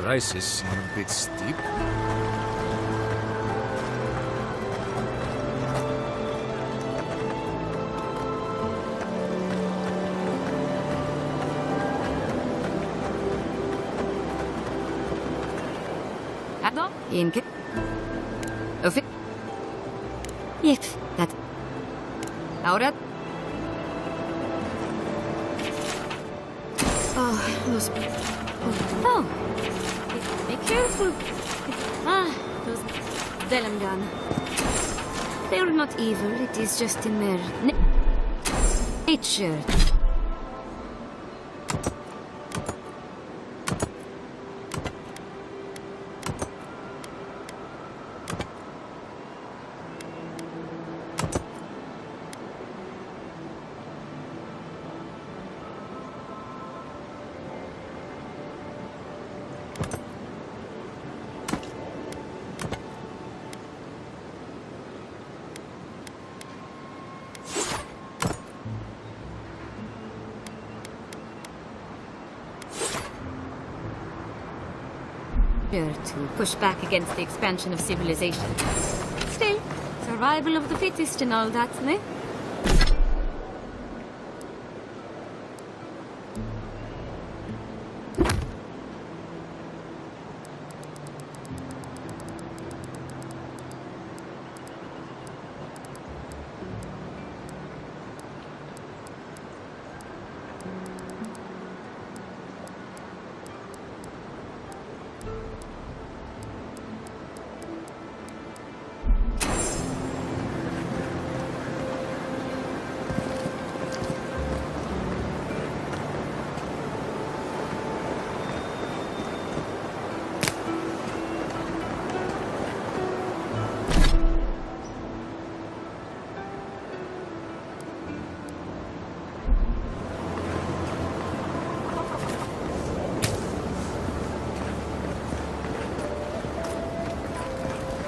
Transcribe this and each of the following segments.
prices seem a bit steep. Inke. Of it. Yes, that. Ahora. Oh, those. Oh. Be careful. Those. Delangan. They're not evil, it is just in their nature. To push back against the expansion of civilization. Still, survival of the fittest and all that, ne?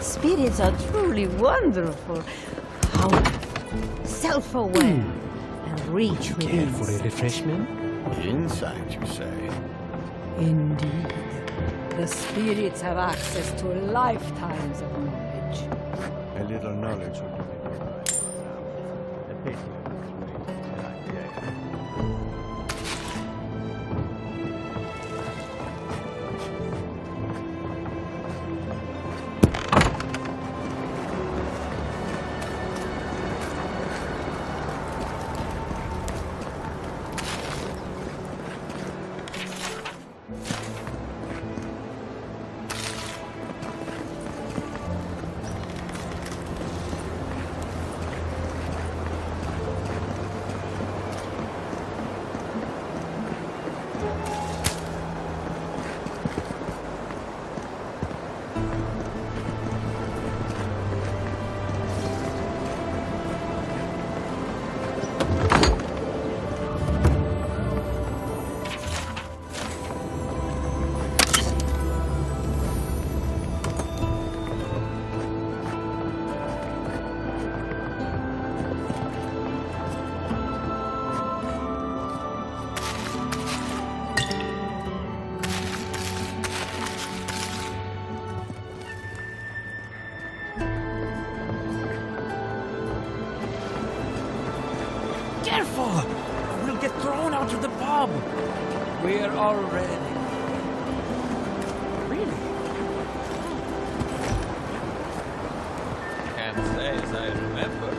Spirits are truly wonderful. How self-aware and reach You within. care for a refreshment? Insight, you say? Indeed. The spirits have access to lifetimes of knowledge. A little knowledge would do me good. Careful! We'll get thrown out of the pub! We're already... Really? Can't say as I remember.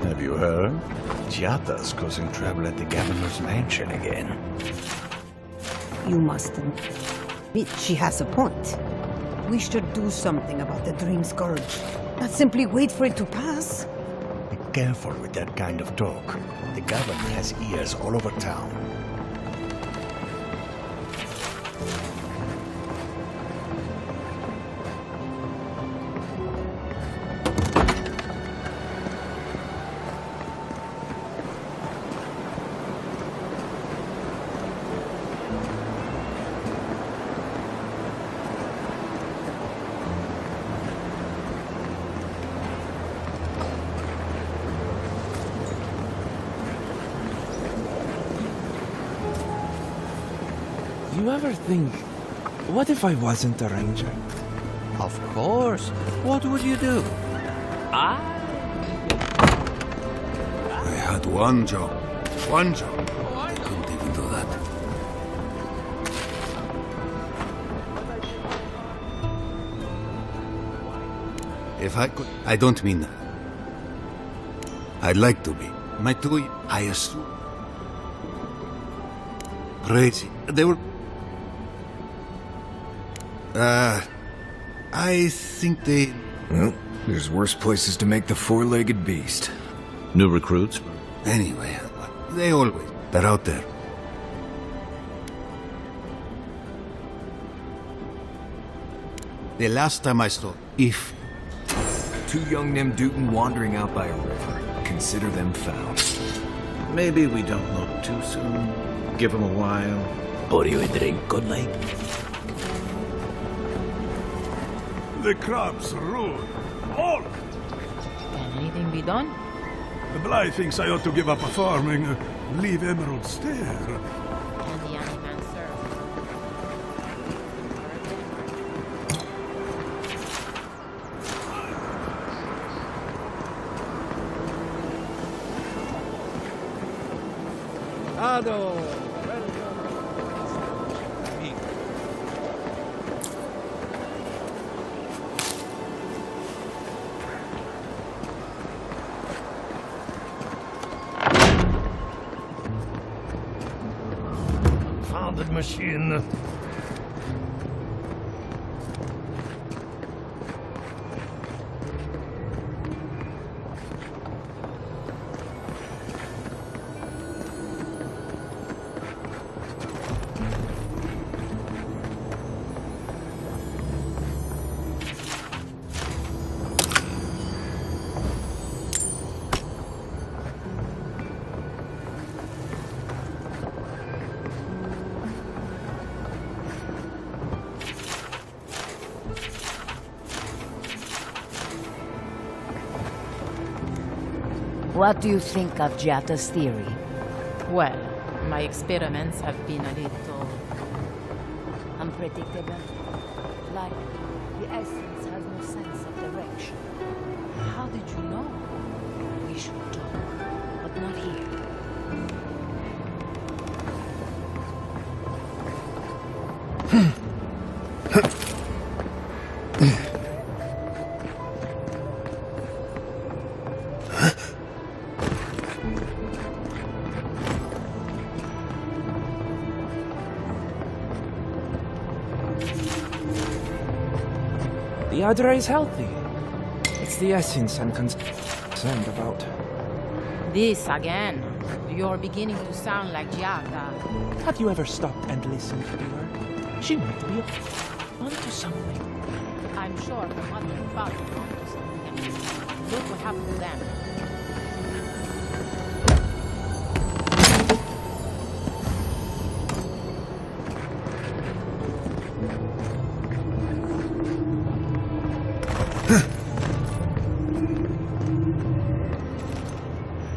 Have you heard? Giata's causing trouble at the governor's mansion again. You mustn't. She has a point. We should do something about the Dream Scourge. Not simply wait for it to pass. Be careful with that kind of talk. The governor has ears all over town. You ever think, what if I wasn't a ranger? Of course. What would you do? I had one job. One job. I couldn't even do that. If I could... I don't mean that. I'd like to be. My two... I assume... Crazy. They were... I think they... Well, there's worse places to make the four-legged beast. New recruits? Anyway, they always... They're out there. The last time I saw... If... Two young Nemdutin wandering out by a river. Consider them found. Maybe we don't look too soon. Give them a while. Pour you a drink, good night. The crops rude. All! Can anything be done? Bly thinks I ought to give up farming, leave Emerald Stair. Can the young man serve? Founded machine. What do you think of Giata's theory? Well, my experiments have been a little... Unpredictable? Like the essence has no sense of direction. How did you know? We should talk, but not here. The Adra is healthy. It's the essence I'm concerned about. This again. You're beginning to sound like Giada. Have you ever stopped and listened to her? She might be onto something. I'm sure her mother and father are onto something. Look what happened to them.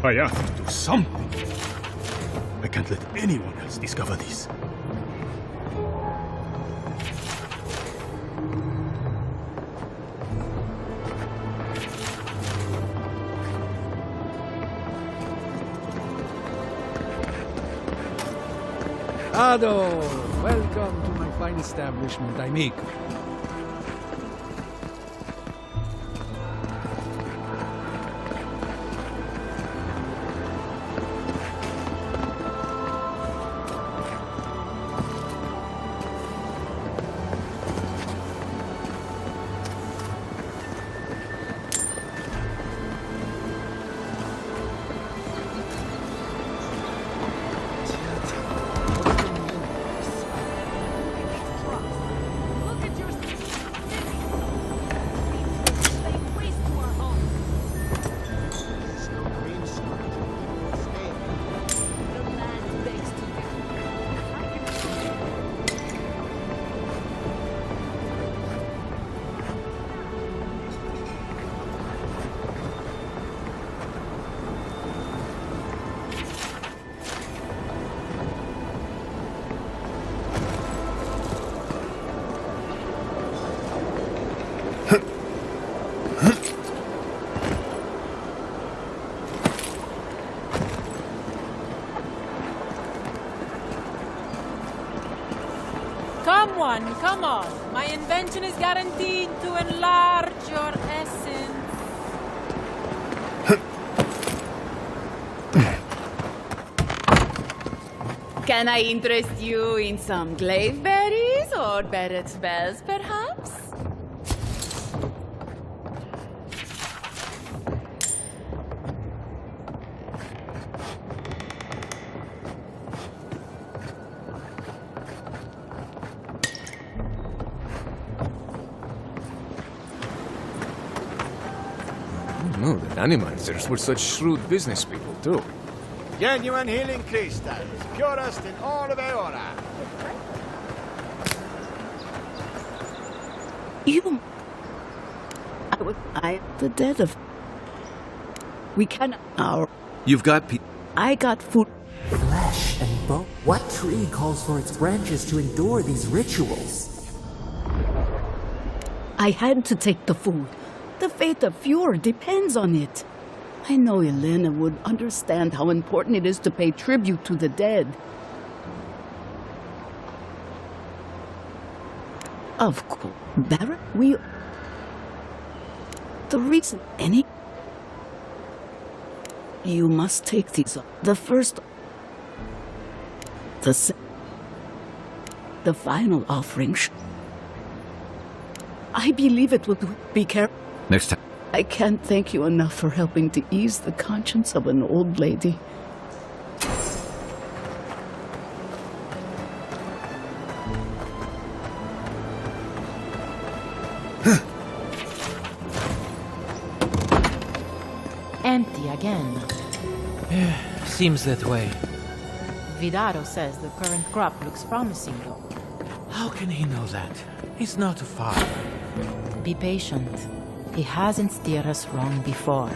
I have to do something. I can't let anyone else discover this. Ado! Welcome to my fine establishment, amigo. Come on. My invention is guaranteed to enlarge your essence. Can I interest you in some glaive berries or Barrett's bells, perhaps? No, the Animizers were such shrewd business people, too. Genuine healing crystals, purest in all of Eora. You... I the dead of... We can... Our... You've got I got food... Flesh and bone. What tree calls for its branches to endure these rituals? I had to take the food. The fate of Fjord depends on it. I know Elena would understand how important it is to pay tribute to the dead. Of course, Barrett, the reason any... You must take these. The first... The final offering. I believe it will be careful. next time. I can't thank you enough for helping to ease the conscience of an old lady. Empty again. Seems that way. Vidaro says the current crop looks promising, though. How can he know that? He's not a farmer. Be patient. He hasn't steered us wrong before.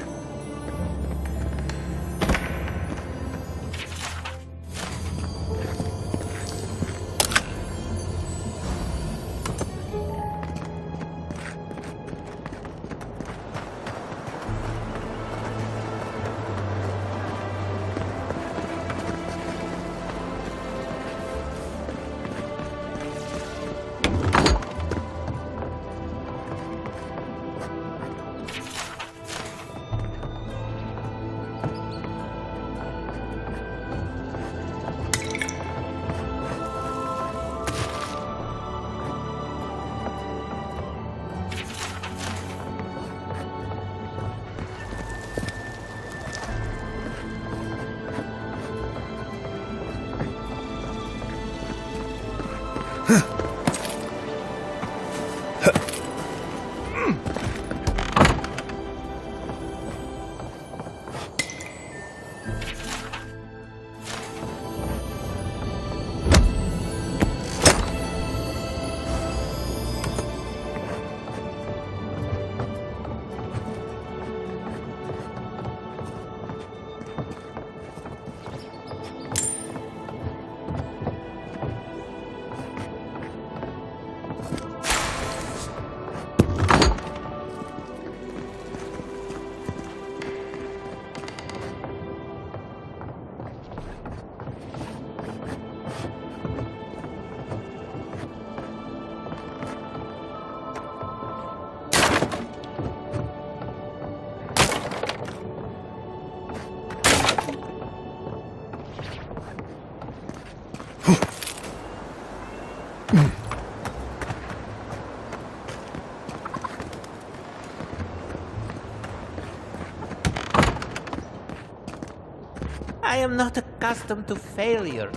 am not accustomed to failure.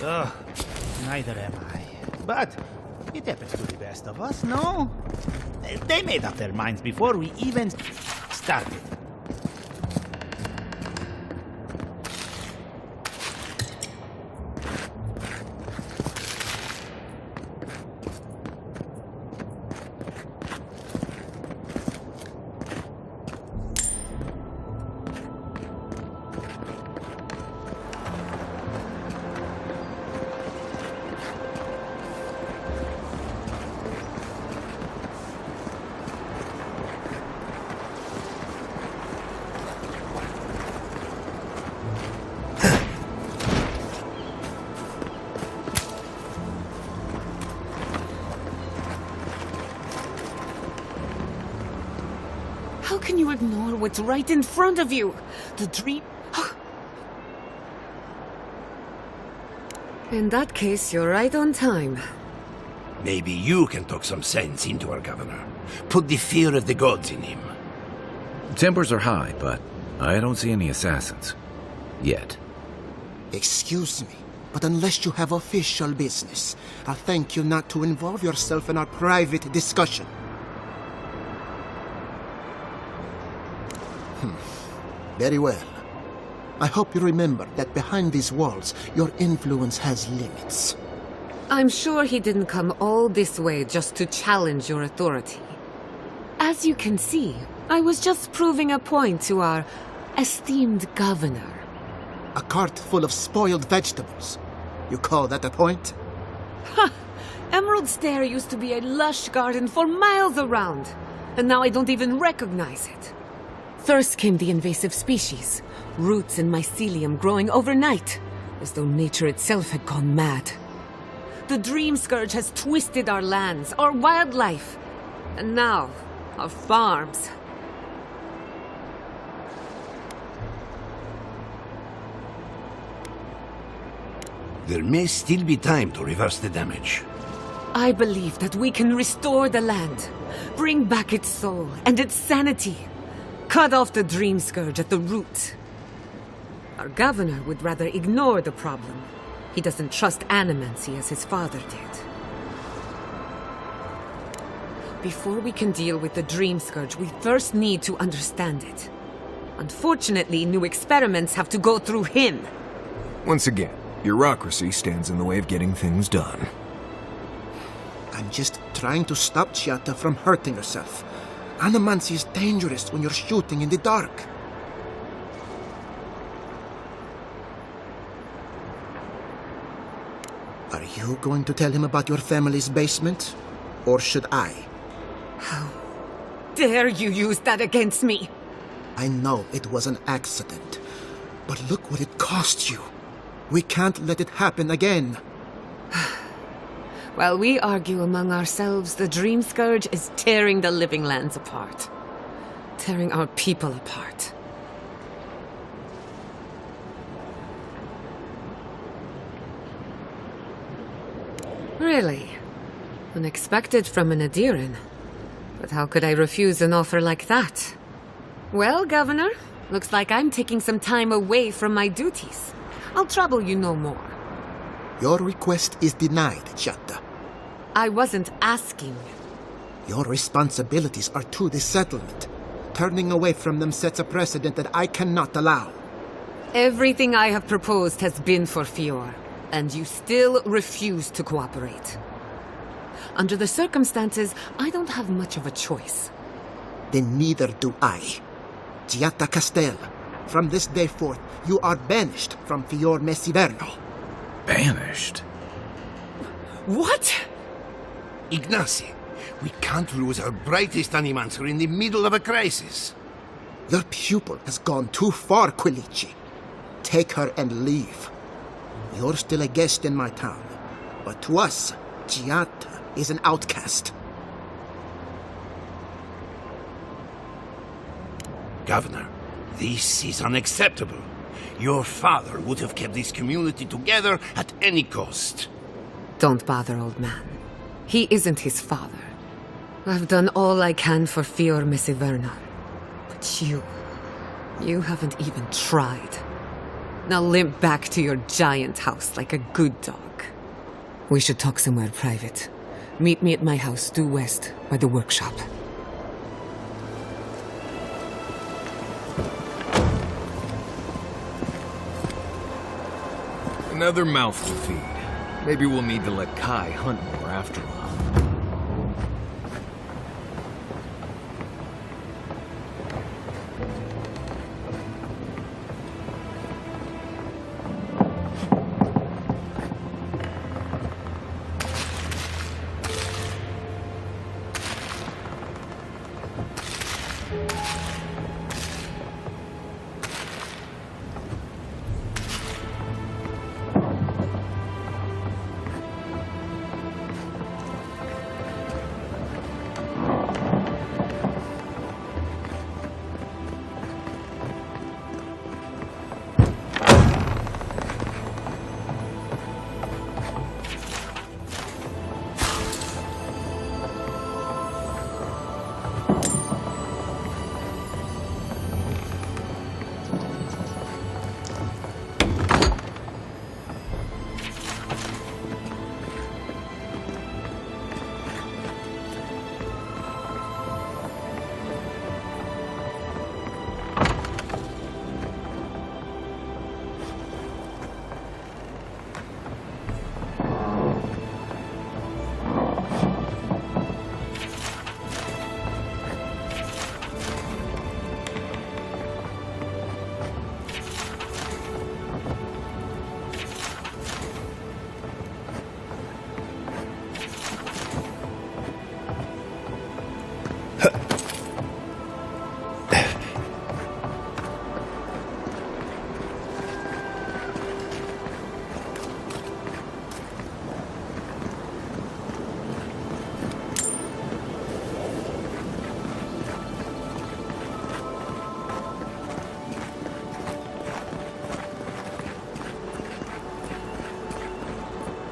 Ugh, neither am I. But it happens to the best of us, no? They made up their minds before we even started. How can you ignore what's right in front of you? The dream... In that case, you're right on time. Maybe you can talk some sense into our governor. Put the fear of the gods in him. Tempers are high, but I don't see any assassins. Yet. Excuse me, but unless you have official business, I'll thank you not to involve yourself in our private discussion. Very well. I hope you remember that behind these walls, your influence has limits. I'm sure he didn't come all this way just to challenge your authority. As you can see, I was just proving a point to our esteemed governor. A cart full of spoiled vegetables. You call that a point? Ha! Emerald Stair used to be a lush garden for miles around, and now I don't even recognize it. First came the invasive species, roots and mycelium growing overnight, as though nature itself had gone mad. The Dream Scourge has twisted our lands, our wildlife, and now, our farms. There may still be time to reverse the damage. I believe that we can restore the land, bring back its soul and its sanity. Cut off the Dream Scourge at the root. Our governor would rather ignore the problem. He doesn't trust animancy as his father did. Before we can deal with the Dream Scourge, we first need to understand it. Unfortunately, new experiments have to go through him. Once again, bureaucracy stands in the way of getting things done. I'm just trying to stop Chiata from hurting herself. Animancy is dangerous when you're shooting in the dark. Are you going to tell him about your family's basement? Or should I? How dare you use that against me? I know it was an accident, but look what it cost you. We can't let it happen again. While we argue among ourselves, the Dream Scourge is tearing the living lands apart. Tearing our people apart. Really? Unexpected from an Adiran. But how could I refuse an offer like that? Well, Governor, looks like I'm taking some time away from my duties. I'll trouble you no more. Your request is denied, Chiata. I wasn't asking. Your responsibilities are to the settlement. Turning away from them sets a precedent that I cannot allow. Everything I have proposed has been for Fior, and you still refuse to cooperate. Under the circumstances, I don't have much of a choice. Then neither do I. Chiata Castel, from this day forth, you are banished from Fior Mesiverno. Banished? What? Ignacy, we can't lose our brightest animancer in the middle of a crisis. Your pupil has gone too far, Quilici. Take her and leave. You're still a guest in my town, but to us, Chiata is an outcast. Governor, this is unacceptable. Your father would have kept this community together at any cost. Don't bother, old man. He isn't his father. I've done all I can for Fior Mesiverno. But you haven't even tried. Now limp back to your giant house like a good dog. We should talk somewhere private. Meet me at my house due west, by the workshop. Another mouth to feed. Maybe we'll need to let Kai hunt more after all.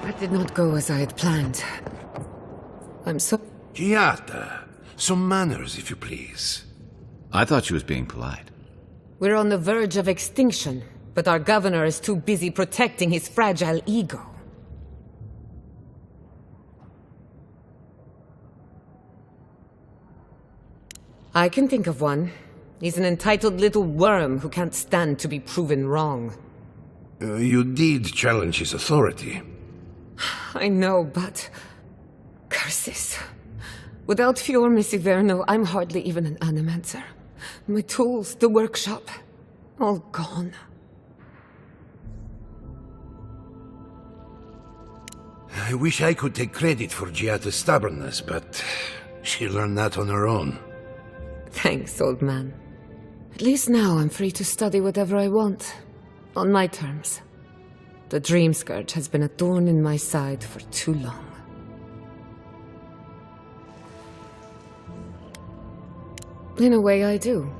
That did not go as I had planned. I'm so... Giata, some manners, if you please. I thought she was being polite. We're on the verge of extinction, but our governor is too busy protecting his fragile ego. I can think of one. He's an entitled little worm who can't stand to be proven wrong. You did challenge his authority. I know, but... curses. Without Fior Messiverno, I'm hardly even an animancer. My tools, the workshop, all gone. I wish I could take credit for Giata's stubbornness, but she learned that on her own. Thanks, old man. At least now I'm free to study whatever I want. On my terms. The Dream Scourge has been a thorn in my side for too long. In a way, I do.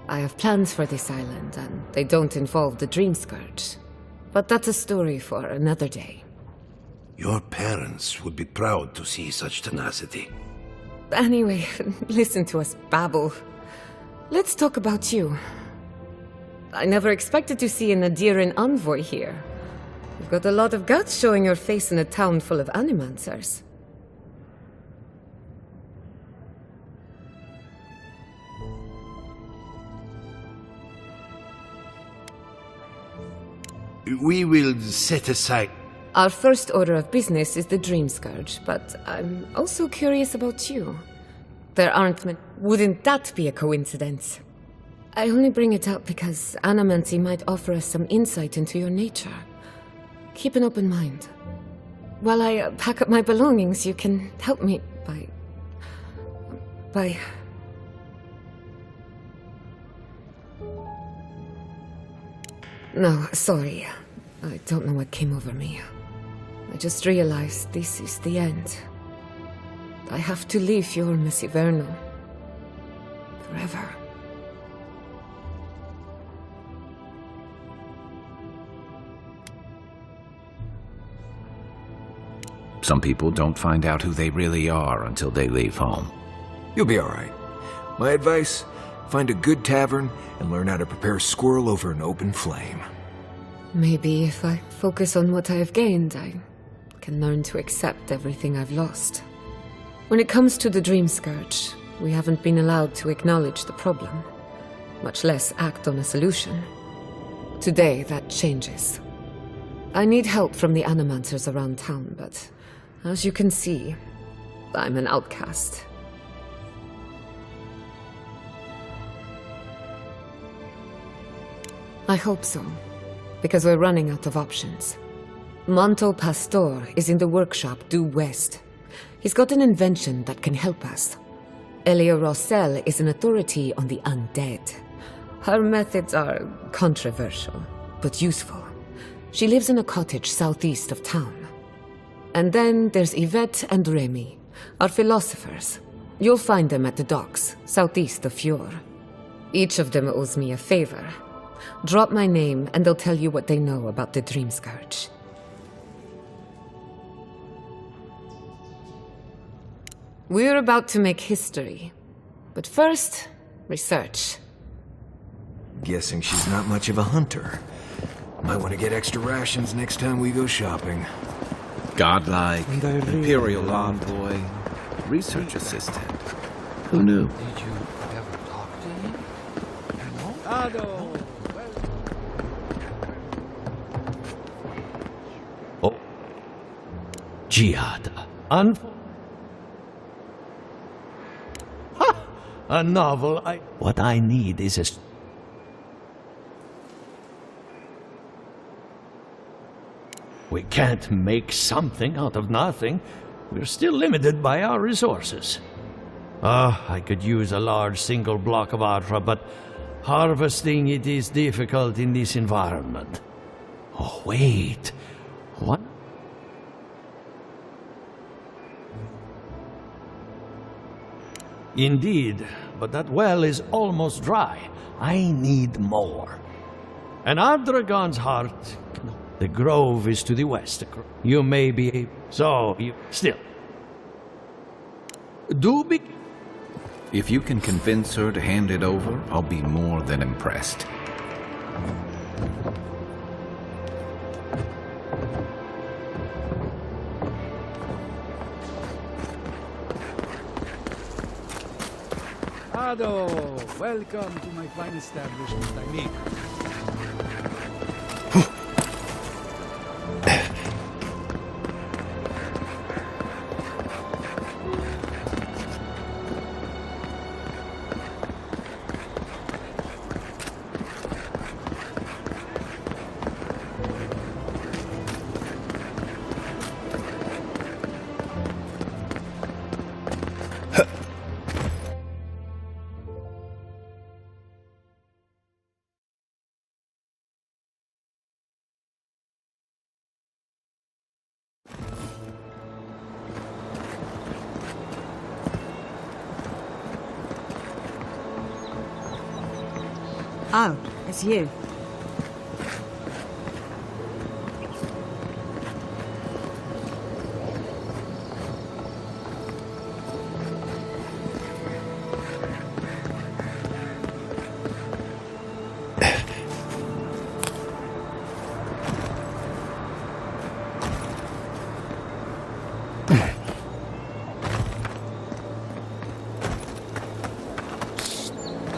I have plans for this island, and they don't involve the Dream Scourge. But that's a story for another day. Your parents would be proud to see such tenacity. Anyway, listen to us babble. Let's talk about you. I never expected to see an Nadiran envoy here. You've got a lot of guts showing your face in a town full of animancers. We will set aside... Our first order of business is the Dream Scourge, but I'm also curious about you. There aren't many... Wouldn't that be a coincidence? I only bring it up because Animancy might offer us some insight into your nature. Keep an open mind. While I pack up my belongings, you can help me by... No, sorry. I don't know what came over me. I just realized this is the end. I have to leave your Messiverno. Forever. Some people don't find out who they really are until they leave home. You'll be all right. My advice, find a good tavern and learn how to prepare squirrel over an open flame. Maybe if I focus on what I have gained, I can learn to accept everything I've lost. When it comes to the Dream Scourge, we haven't been allowed to acknowledge the problem, much less act on a solution. Today, that changes. I need help from the animancers around town, but as you can see, I'm an outcast. I hope so, because we're running out of options. Manto Pastor is in the workshop due west. He's got an invention that can help us. Elia Rossell is an authority on the undead. Her methods are controversial, but useful. She lives in a cottage southeast of town. And then there's Yvette and Remy, our philosophers. You'll find them at the docks, southeast of Fjord. Each of them owes me a favor. Drop my name and they'll tell you what they know about the Dream Scourge. We're about to make history. But first, research. Guessing she's not much of a hunter. Might want to get extra rations next time we go shopping. Godlike, Imperial envoy, research assistant. Who knew? Did you ever talk to him? Ado! Oh. Giada. A novel. What I need is a... We can't make something out of nothing. We're still limited by our resources. I could use a large single block of Artra, but harvesting it is difficult in this environment. Oh, wait. What? Indeed, but that well is almost dry. I need more. An Ardragon's heart... The grove is to the west. You may be... Still. If you can convince her to hand it over, I'll be more than impressed. Ado! Welcome to my fine establishment, I mean. Oh, it's you.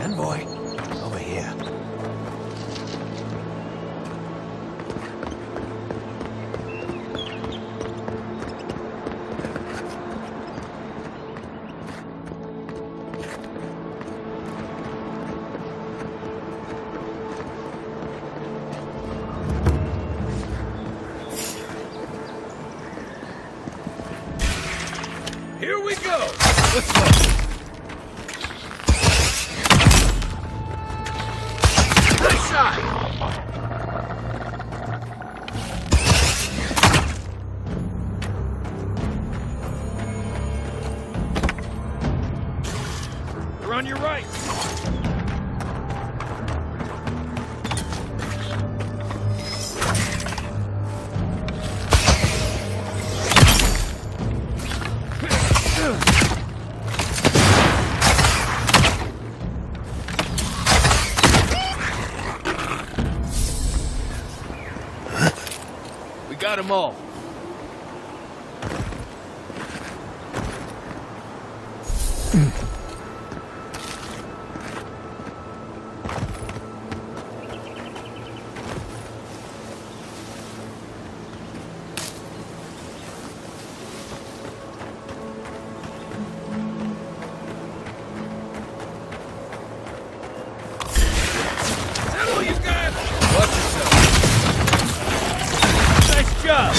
Envoy, over here. Here we go! Let's go! Nice shot! You're on your right! got them all. Nice job!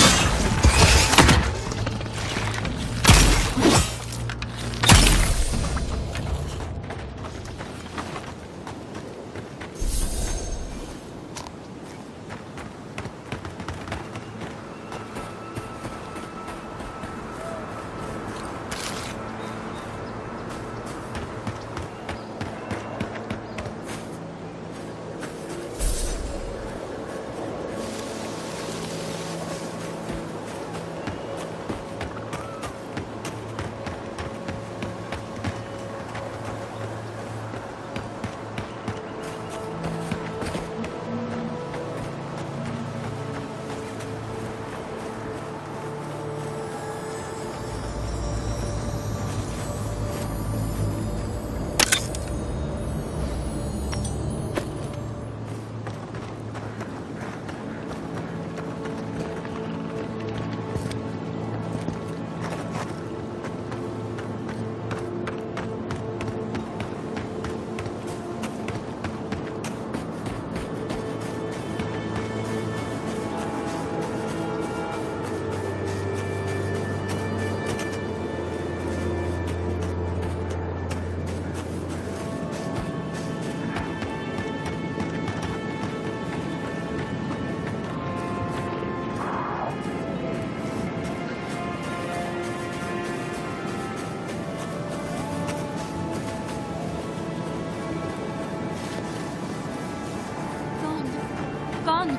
Gone.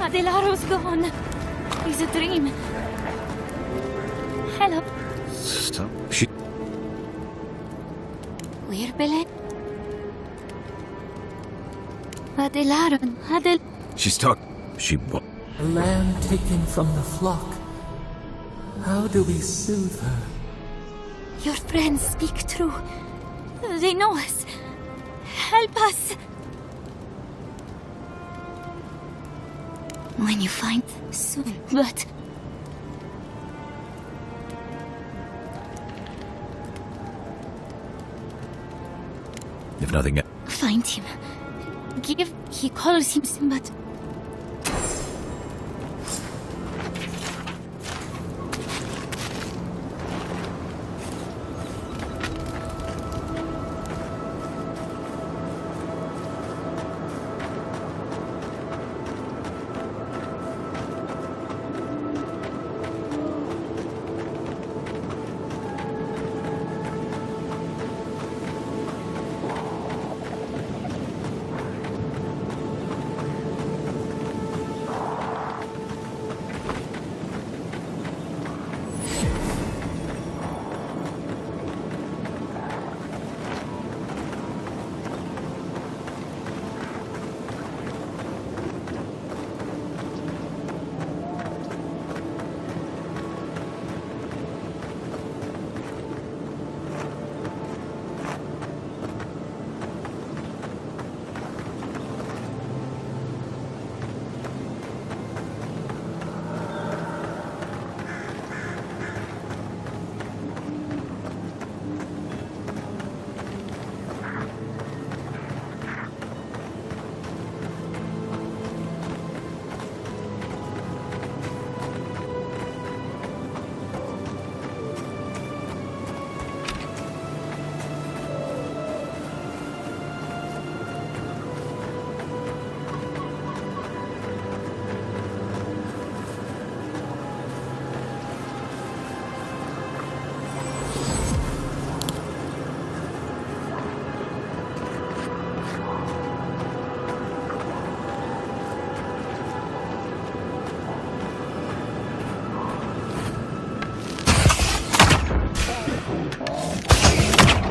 Adelaro's gone. He's a dream. Hello. So, she... Where, Belen? Adelaro. She's talking... She... A lamb taken from the flock. How do we soothe her? Your friends speak true. They know us. Help us. When you find soon, but If nothing else... find him. He calls him Simbat.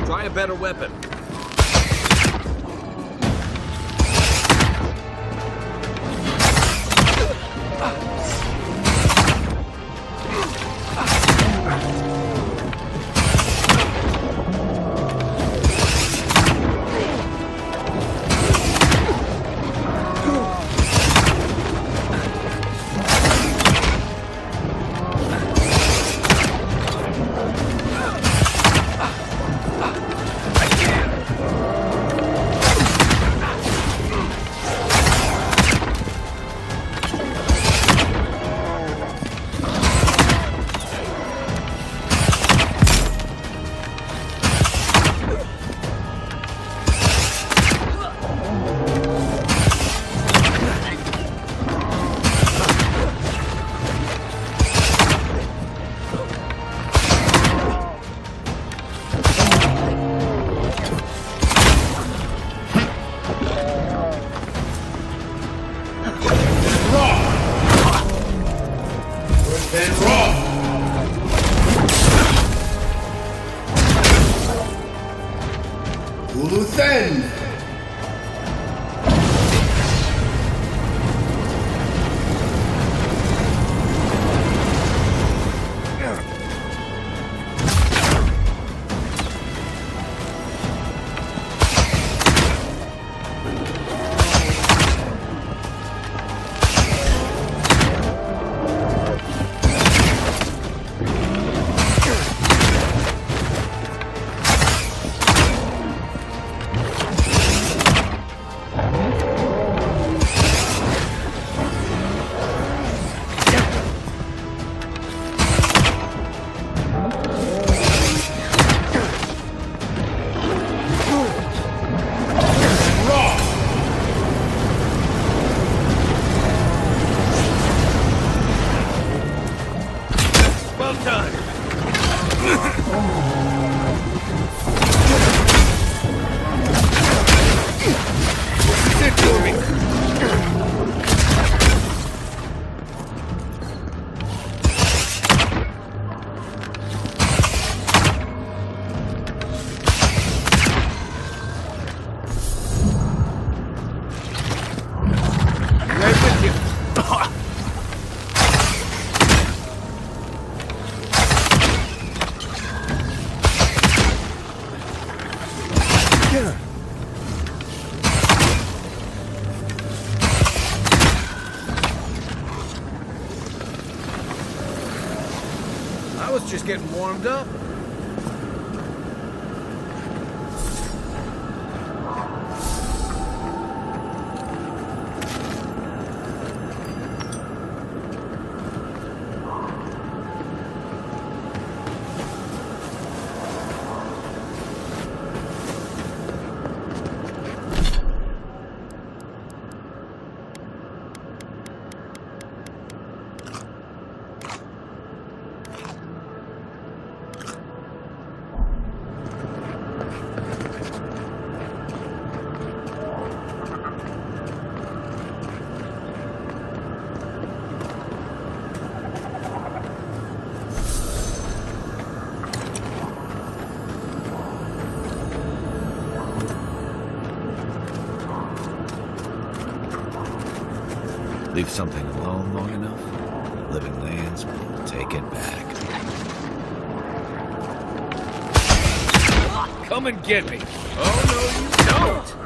Try a better weapon. Uluthen! I was just getting warmed up. Leave something alone long enough, living lands will take it back. Come and get me. Oh, no, you don't.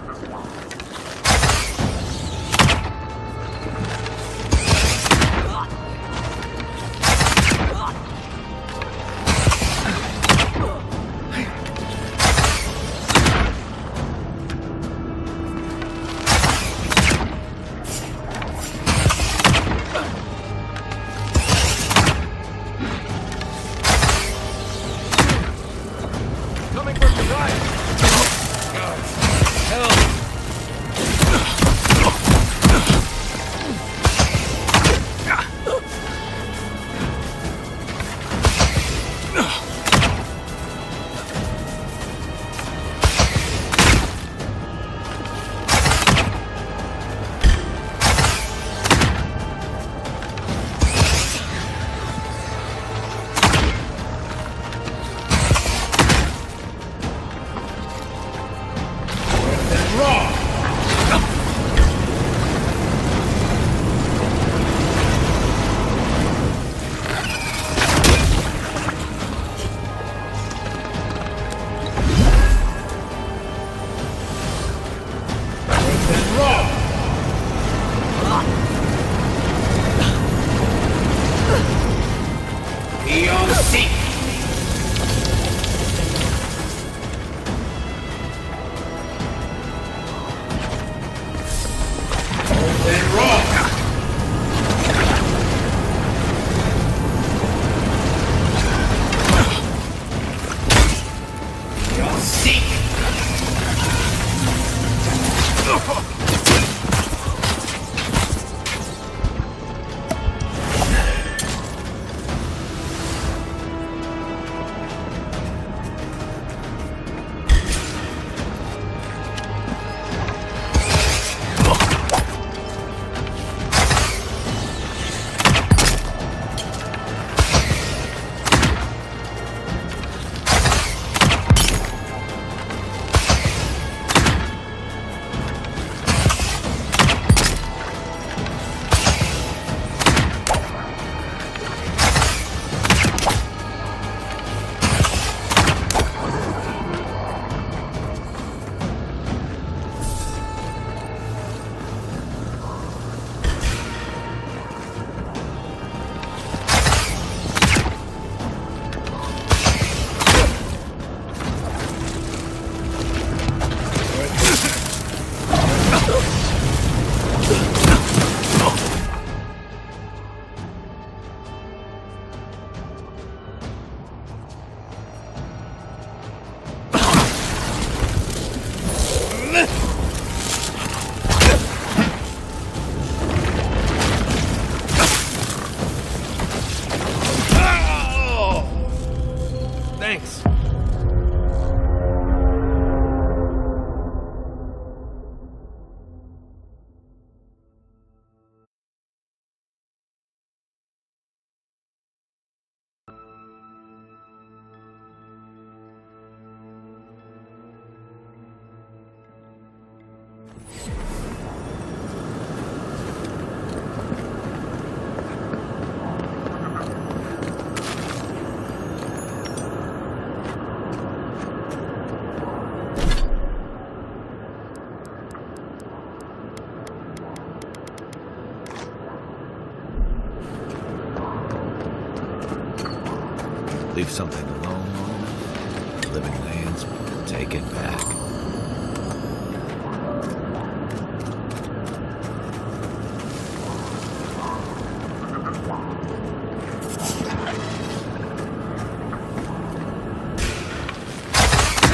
Leave something alone long enough, living lands will take it back.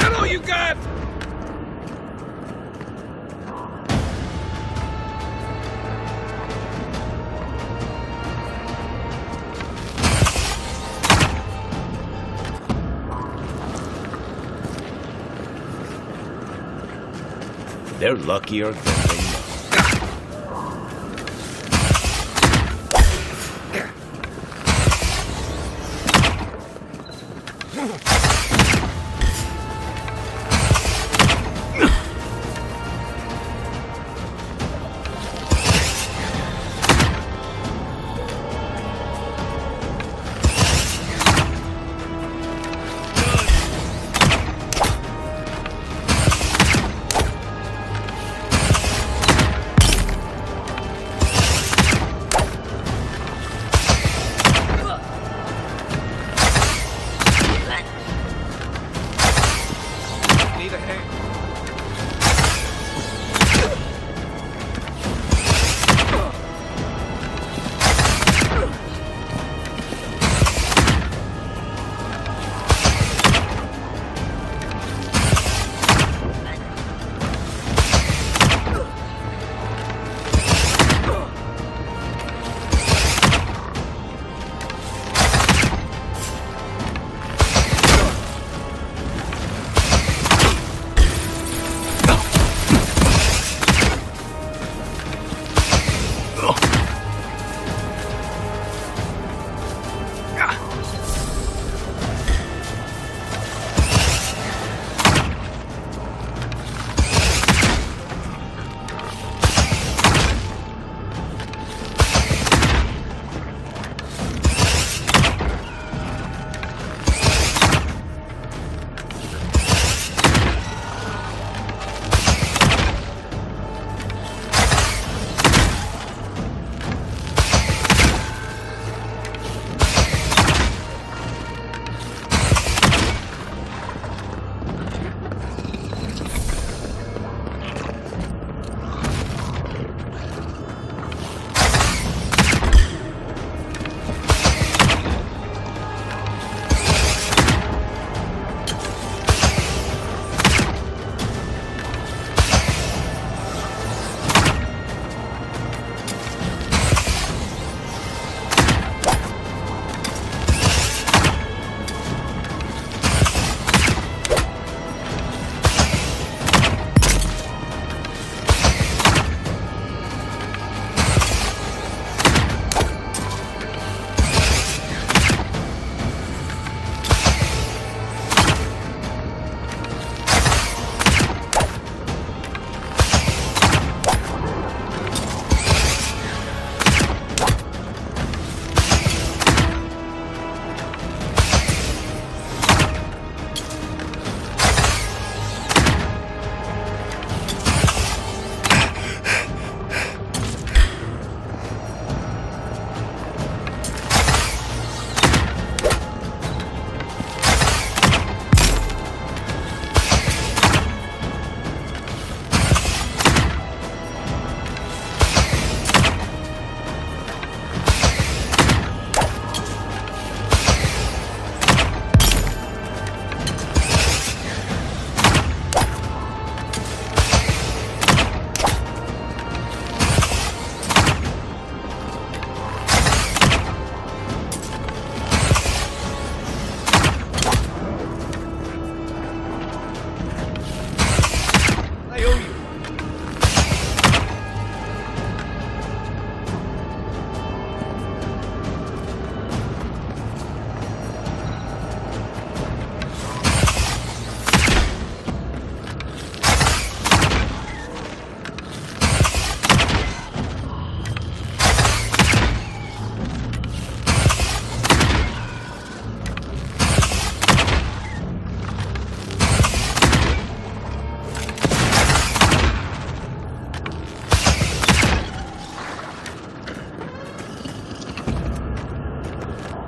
Hello, you got! They're luckier than they know.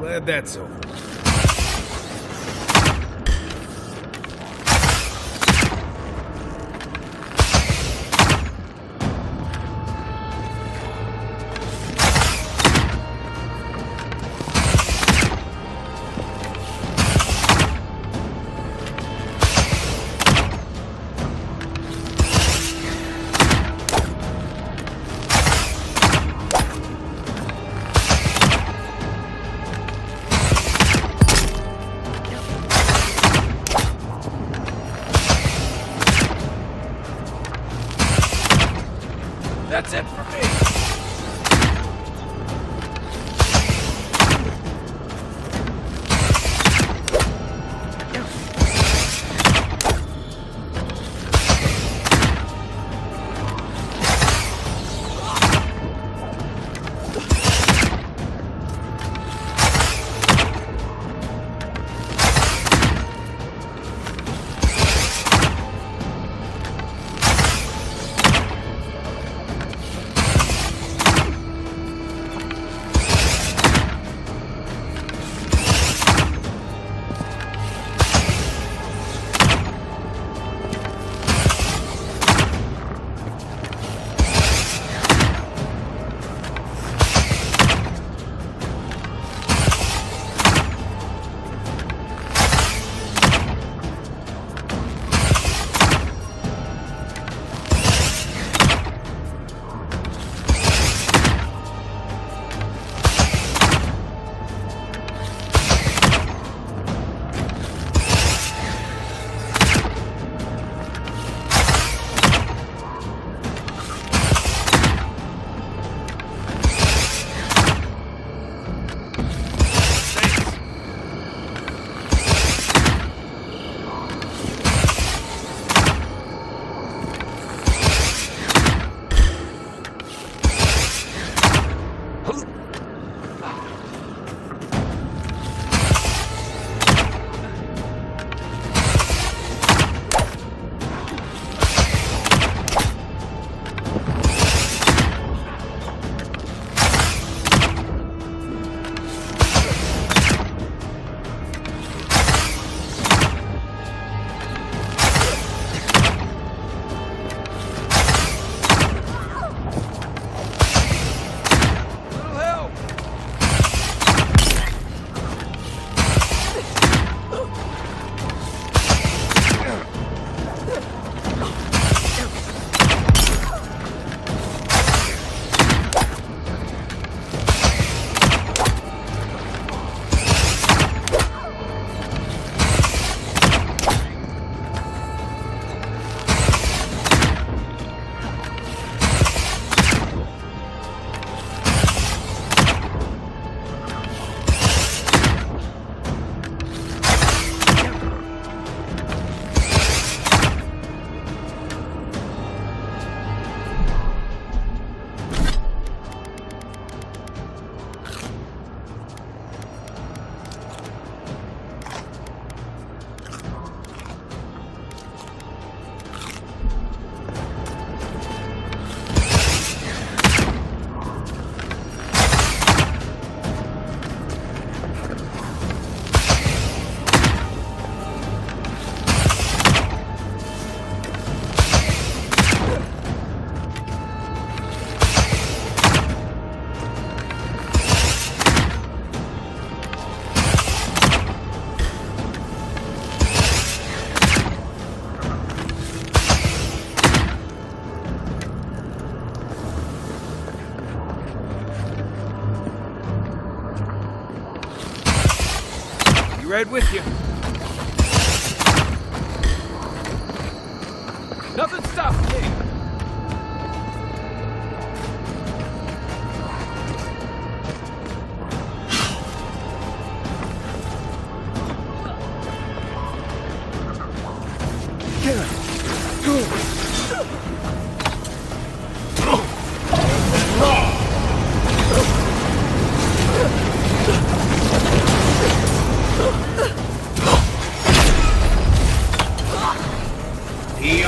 Glad that's over. That's it for me! Right with you. Nothing stops me. He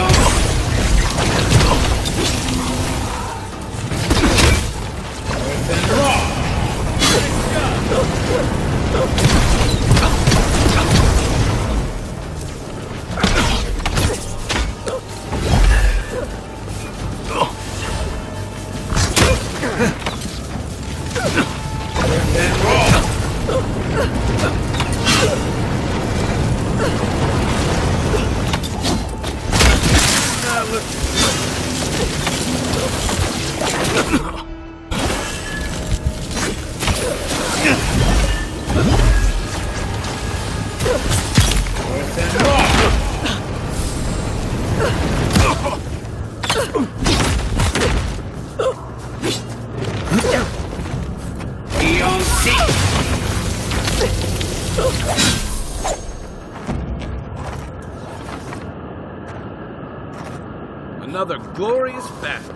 Another glorious battle.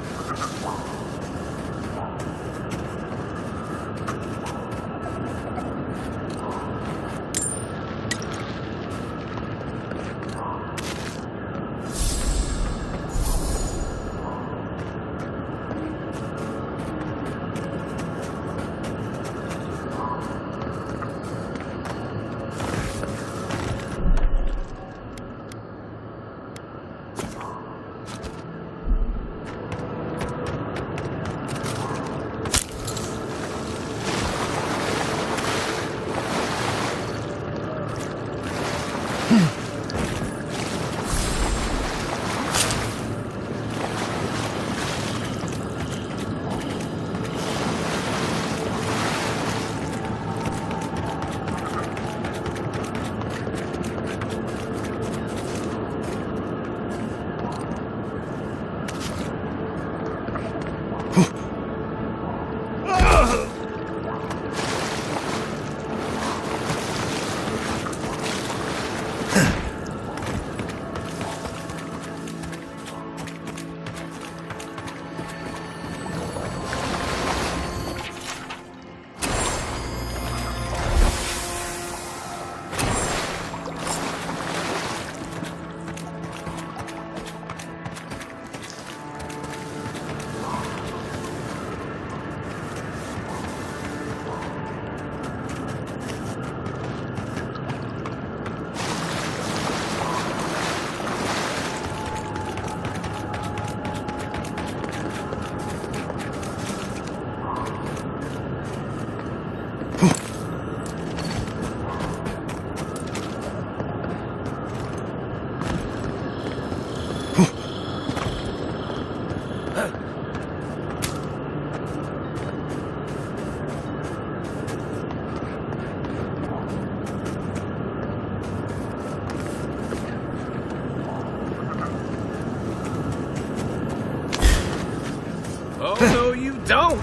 Oh, no, you don't!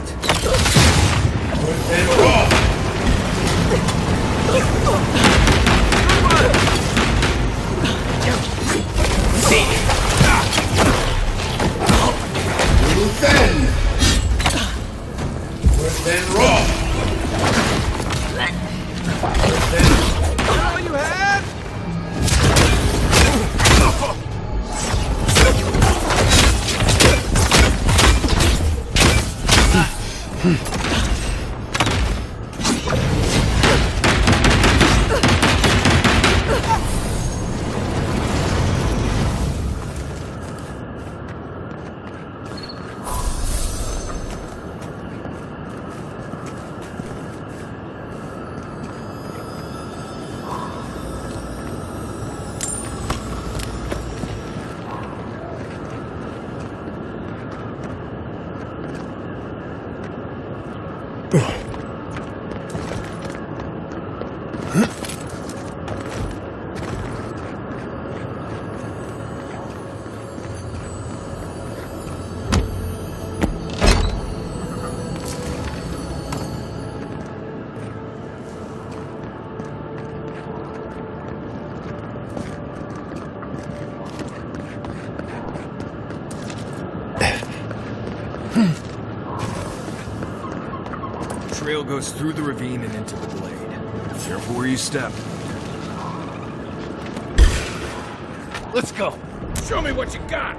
All you have? Trail goes through the ravine and into the glade. Careful where you step. Let's go. Show me what you got.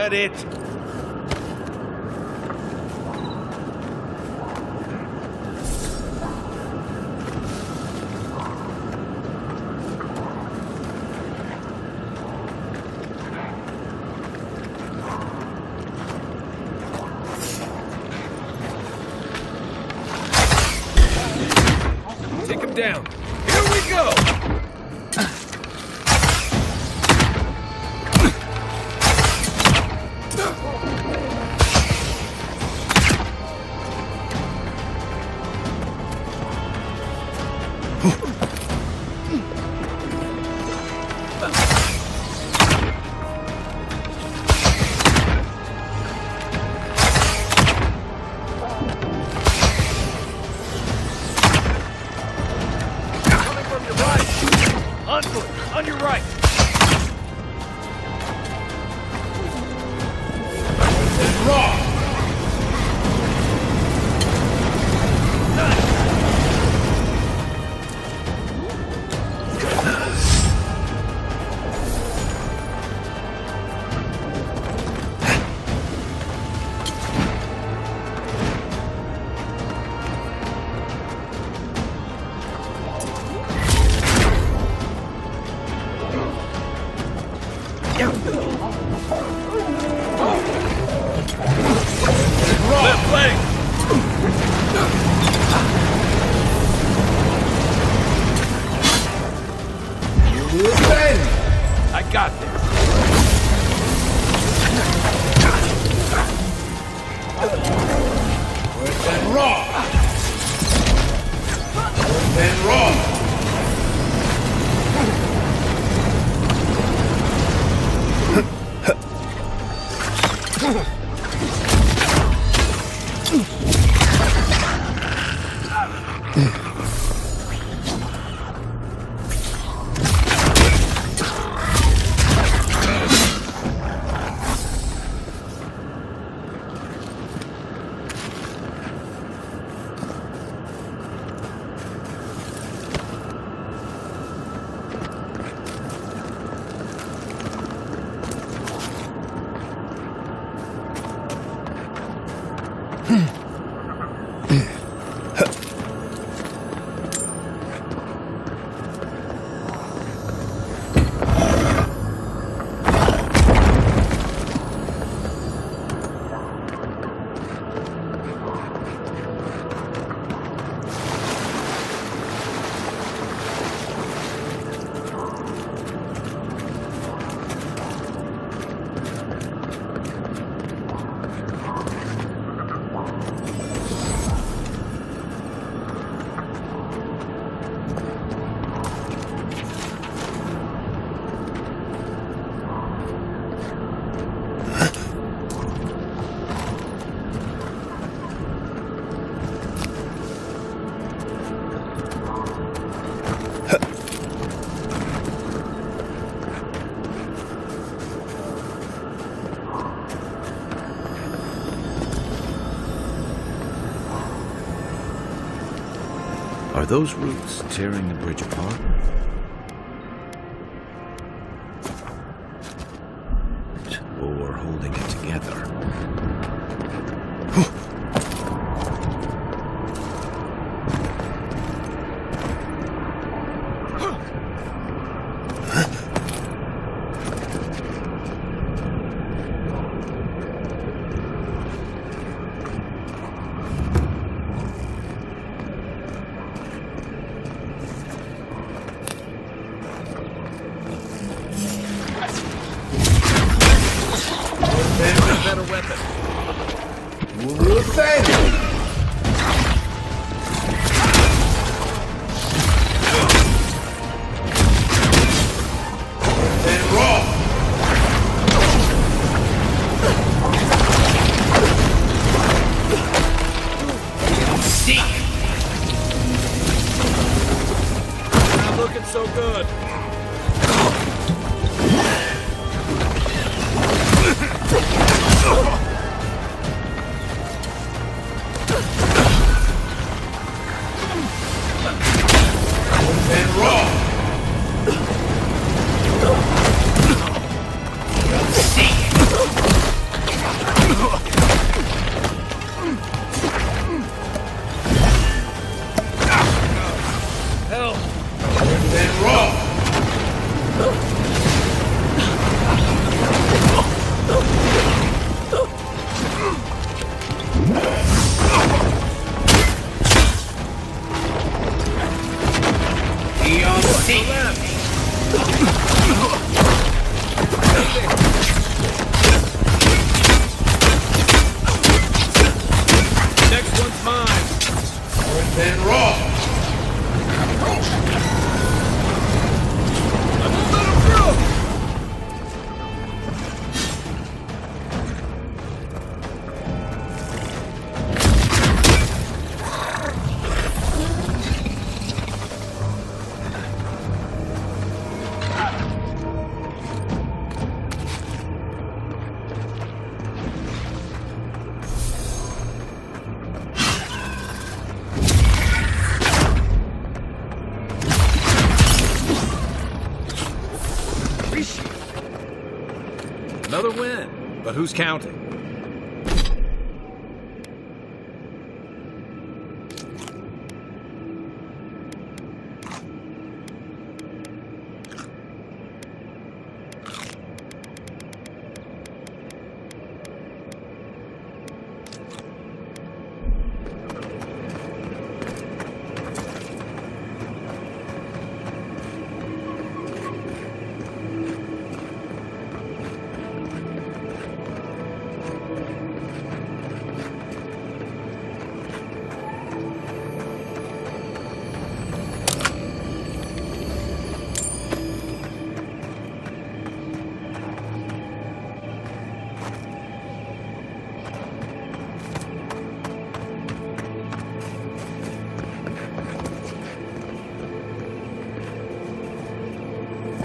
that it? Take him down. Here we go! On your right! Left leg! I got this. Where's that raw? Where's that raw? Are those roots tearing the bridge apart? Or holding it together? Better weapon. Not looking so good. Next one's mine. Then raw. Another win, but who's counting?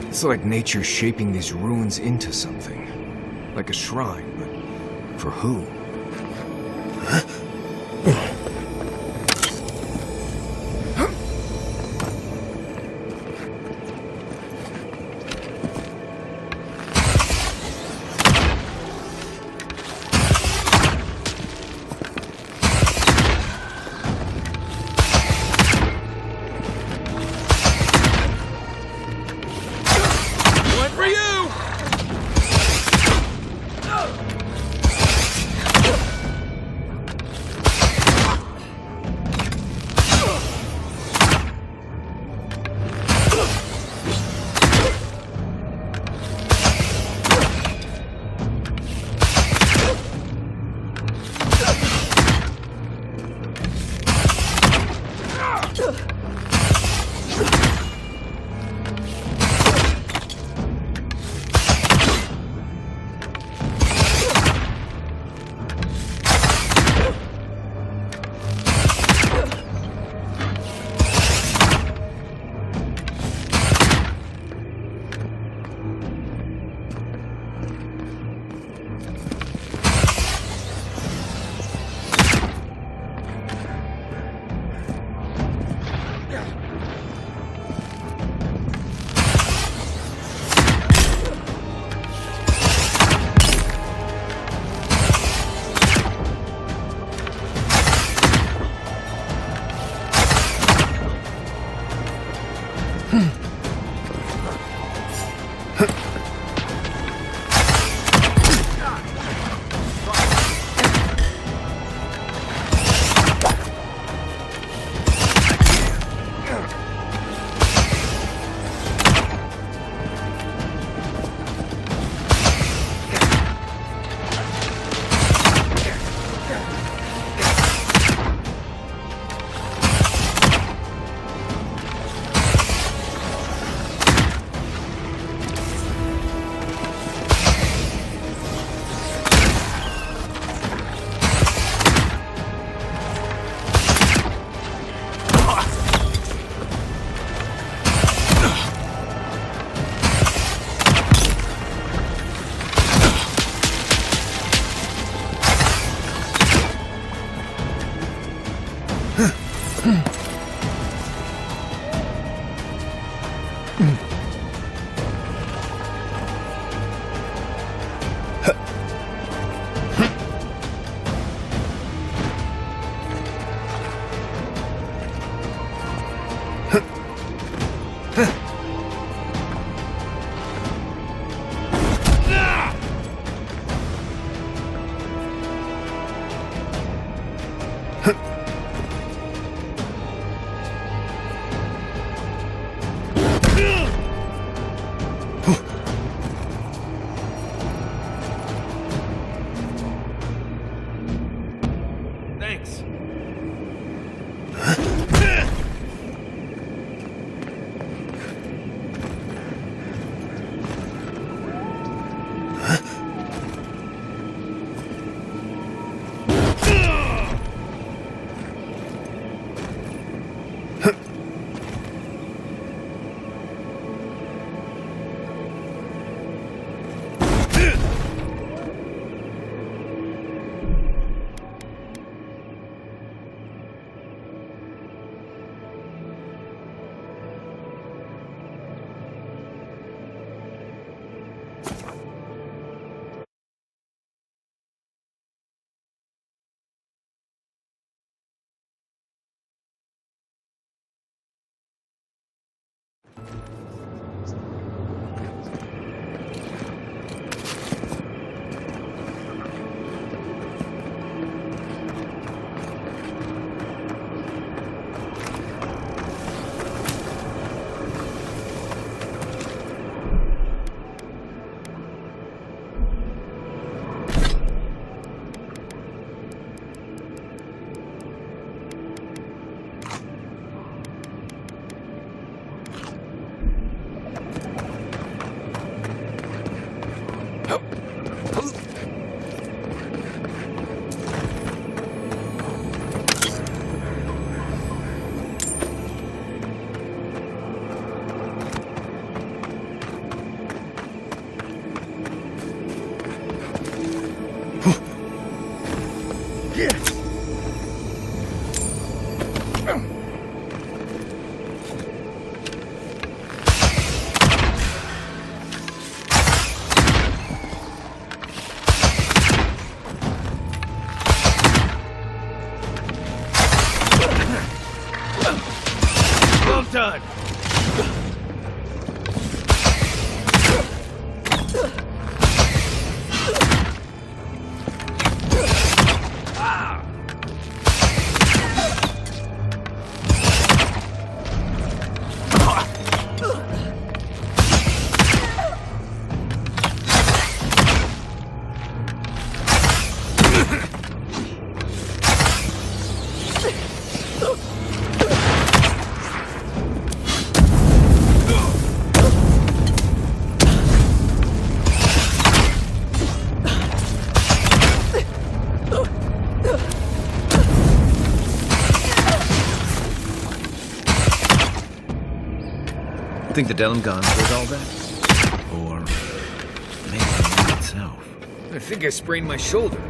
It's like nature shaping these ruins into something. Like a shrine, but for who? Well done. Think the Delengans did all that? Or maybe the man itself? I think I sprained my shoulder.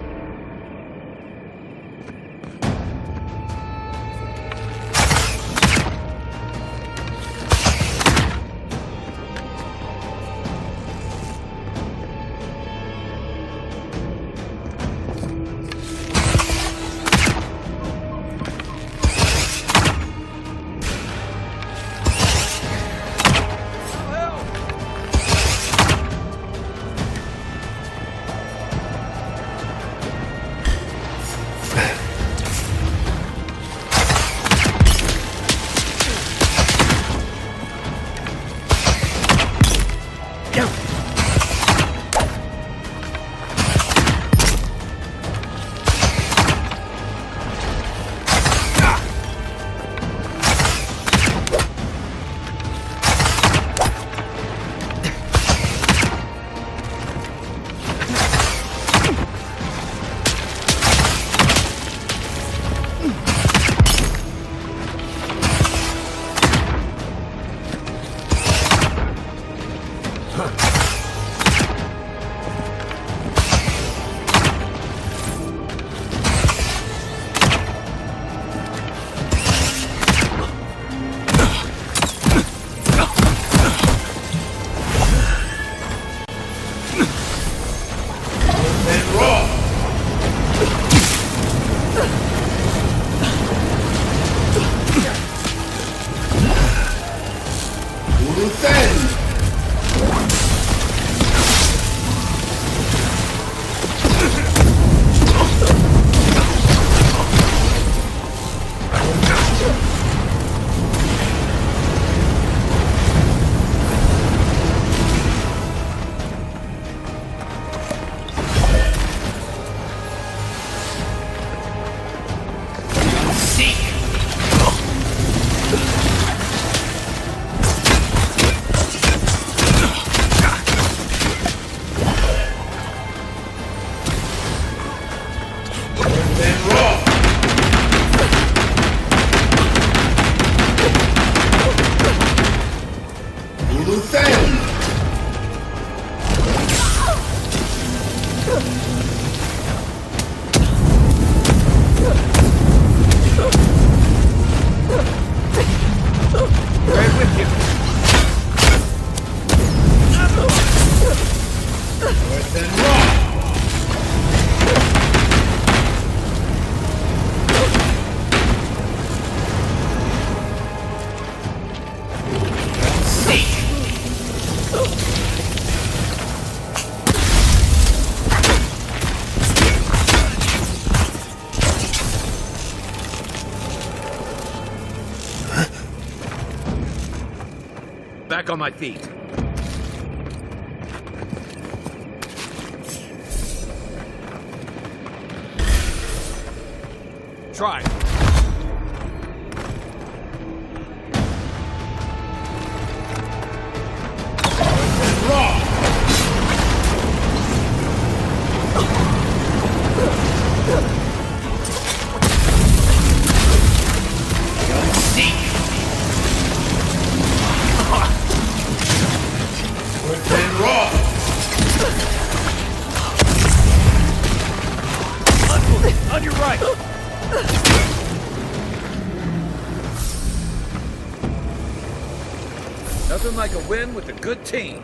Back on my feet. Try. On your right! Nothing like a win with a good team.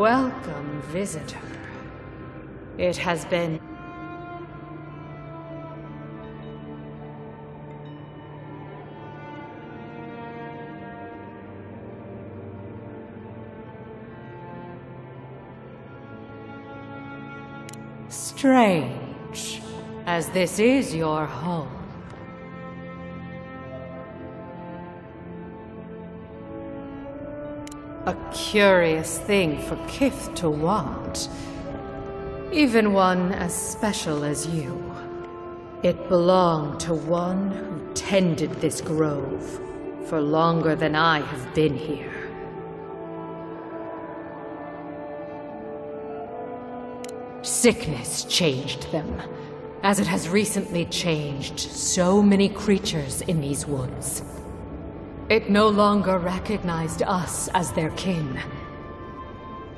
Welcome, visitor. It has been... strange, as this is your home. A curious thing for Kith to want. Even one as special as you. It belonged to one who tended this grove for longer than I have been here. Sickness changed them, as it has recently changed so many creatures in these woods. It no longer recognized us as their kin.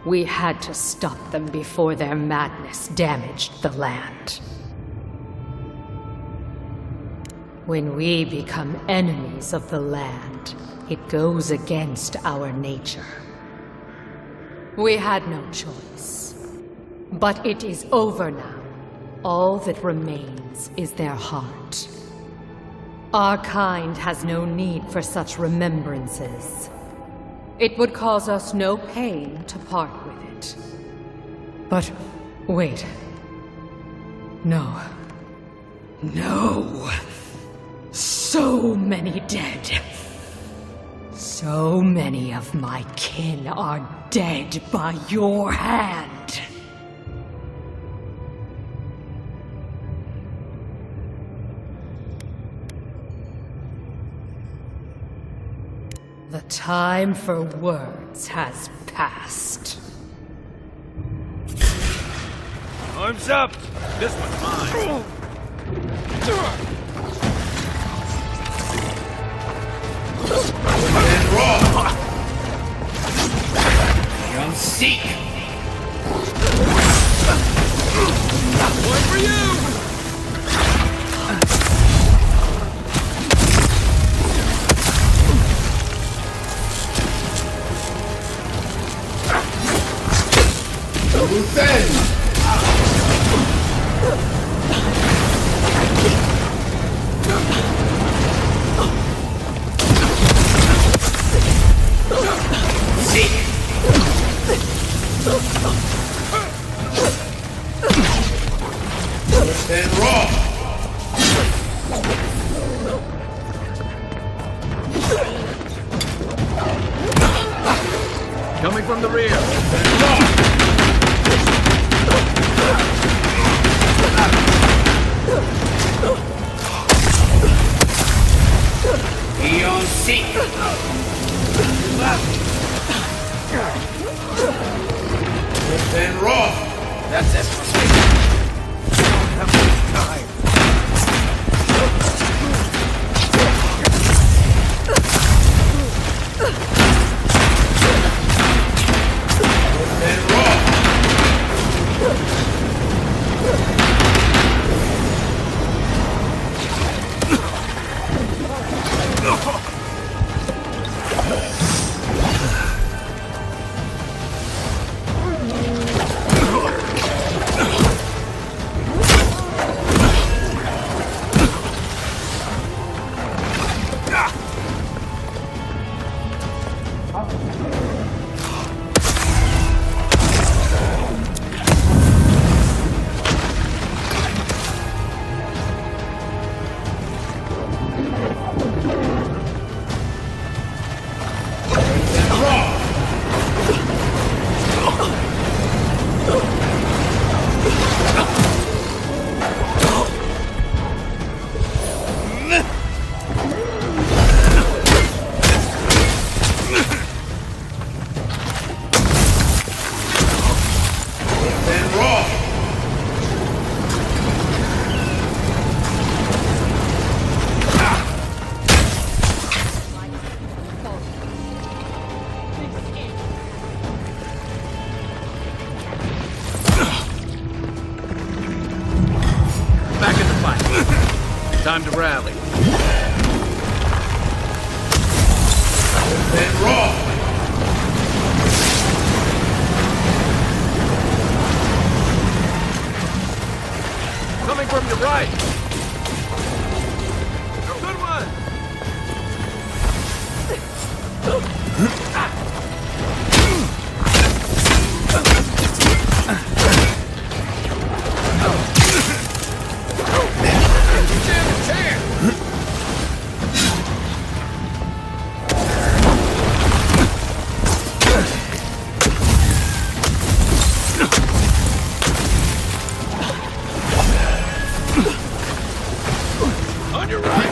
We had to stop them before their madness damaged the land. When we become enemies of the land, it goes against our nature. We had no choice. But it is over now. All that remains is their heart. Our kind has no need for such remembrances. It would cause us no pain to part with it. But wait. No. No. So many dead. So many of my kin are dead by your hand. The time for words has passed. Arms up! This one's mine. And raw! Young Seek! One for you! Coming from the rear. Eon Seek! Then raw! That's it. Don't have much time. Then raw! Time to rally. Then raw! right! Good one! On your right!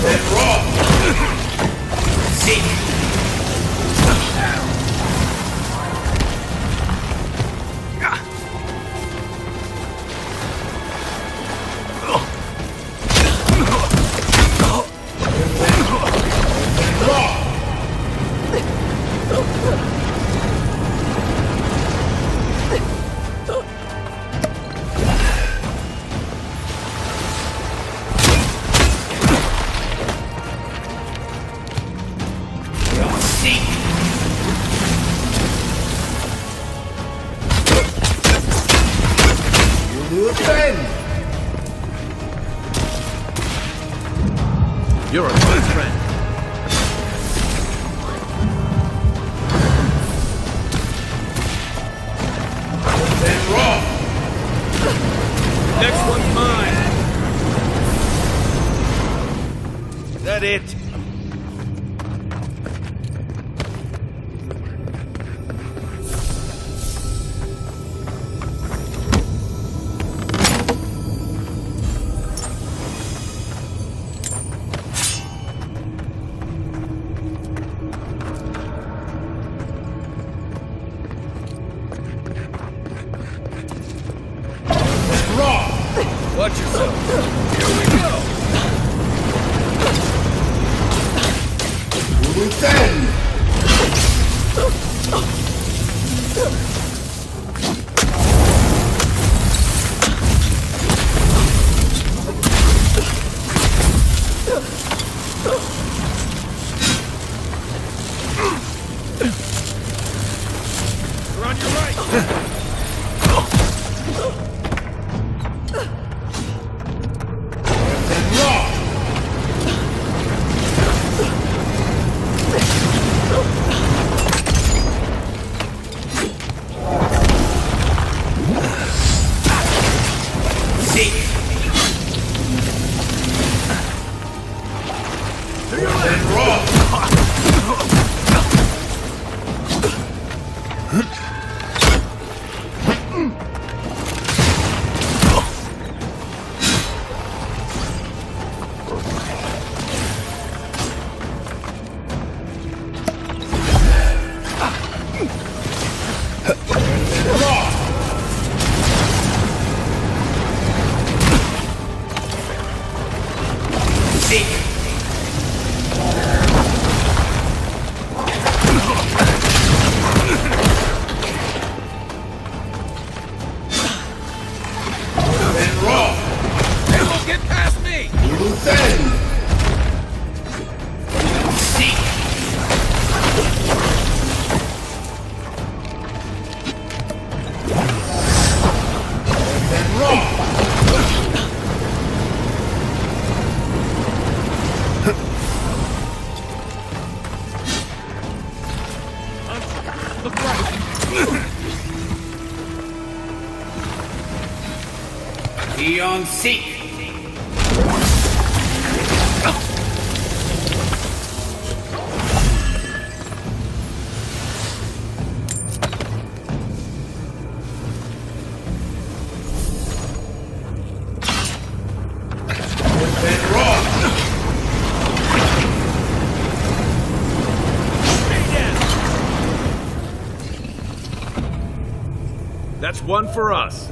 Then raw! See! You're a good friend. Then raw. Next one's mine. Is that it? Watch yourself. Here we go. We're on your right. Beyond seek. That's one for us.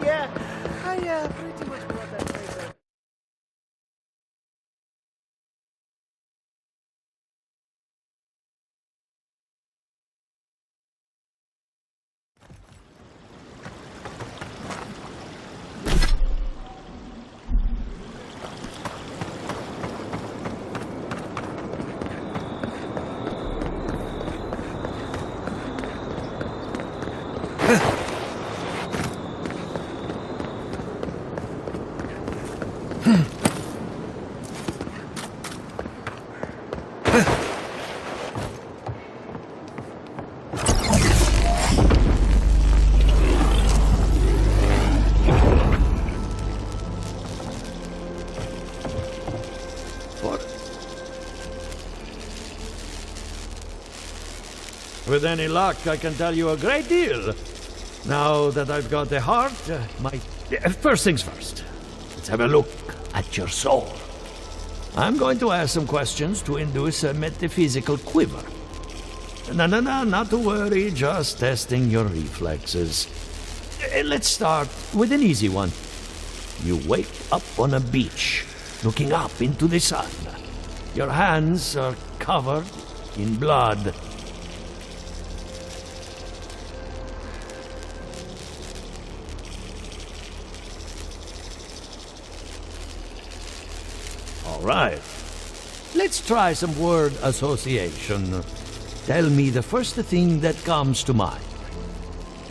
Yeah, I pretty much brought that paper. With any luck, I can tell you a great deal. Now that I've got the heart, first things first. Let's have a look at your soul. I'm going to ask some questions to induce a metaphysical quiver. No, not to worry, just testing your reflexes. Let's start with an easy one. You wake up on a beach, looking up into the sun. Your hands are covered in blood. All right. Let's try some word association. Tell me the first thing that comes to mind.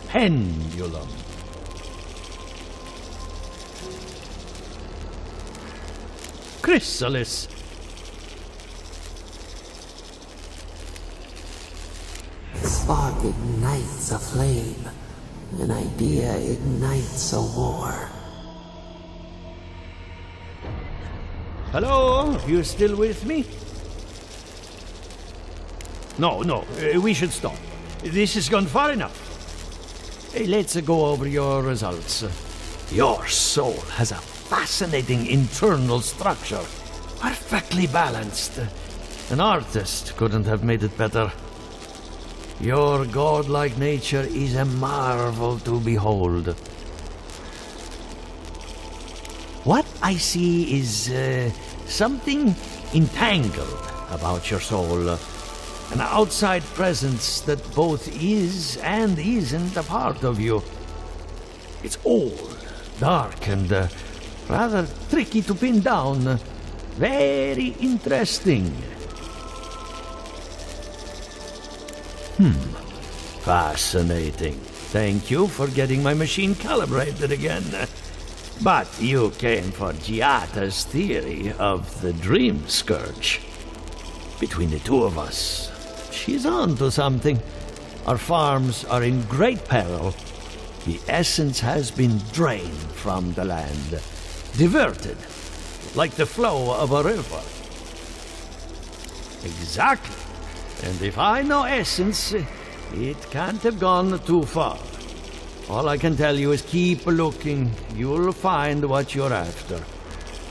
Pendulum. Chrysalis. Spark ignites a flame. An idea ignites a war. Hello? You still with me? No, we should stop. This has gone far enough. Let's go over your results. Your soul has a fascinating internal structure. Perfectly balanced. An artist couldn't have made it better. Your godlike nature is a marvel to behold. What I see is something entangled about your soul. An outside presence that both is and isn't a part of you. It's old, dark, and rather tricky to pin down. Very interesting. Fascinating. Thank you for getting my machine calibrated again. But you came for Giata's theory of the dream scourge. Between the two of us, she's on to something. Our farms are in great peril. The essence has been drained from the land, diverted, like the flow of a river. Exactly. And if I know essence, it can't have gone too far. All I can tell you is keep looking. You'll find what you're after.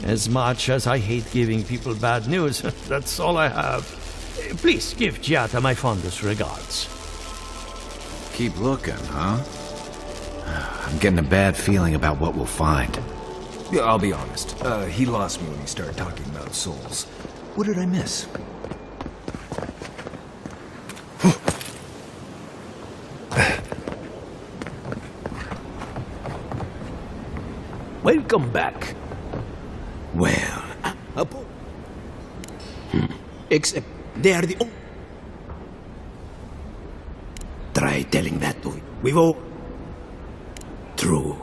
As much as I hate giving people bad news, that's all I have. Please give Giata my fondest regards. Keep looking, huh? I'm getting a bad feeling about what we'll find. Yeah, I'll be honest. He lost me when he started talking about souls. What did I miss? Welcome back. Well, except they are the Try telling that to we've all... True.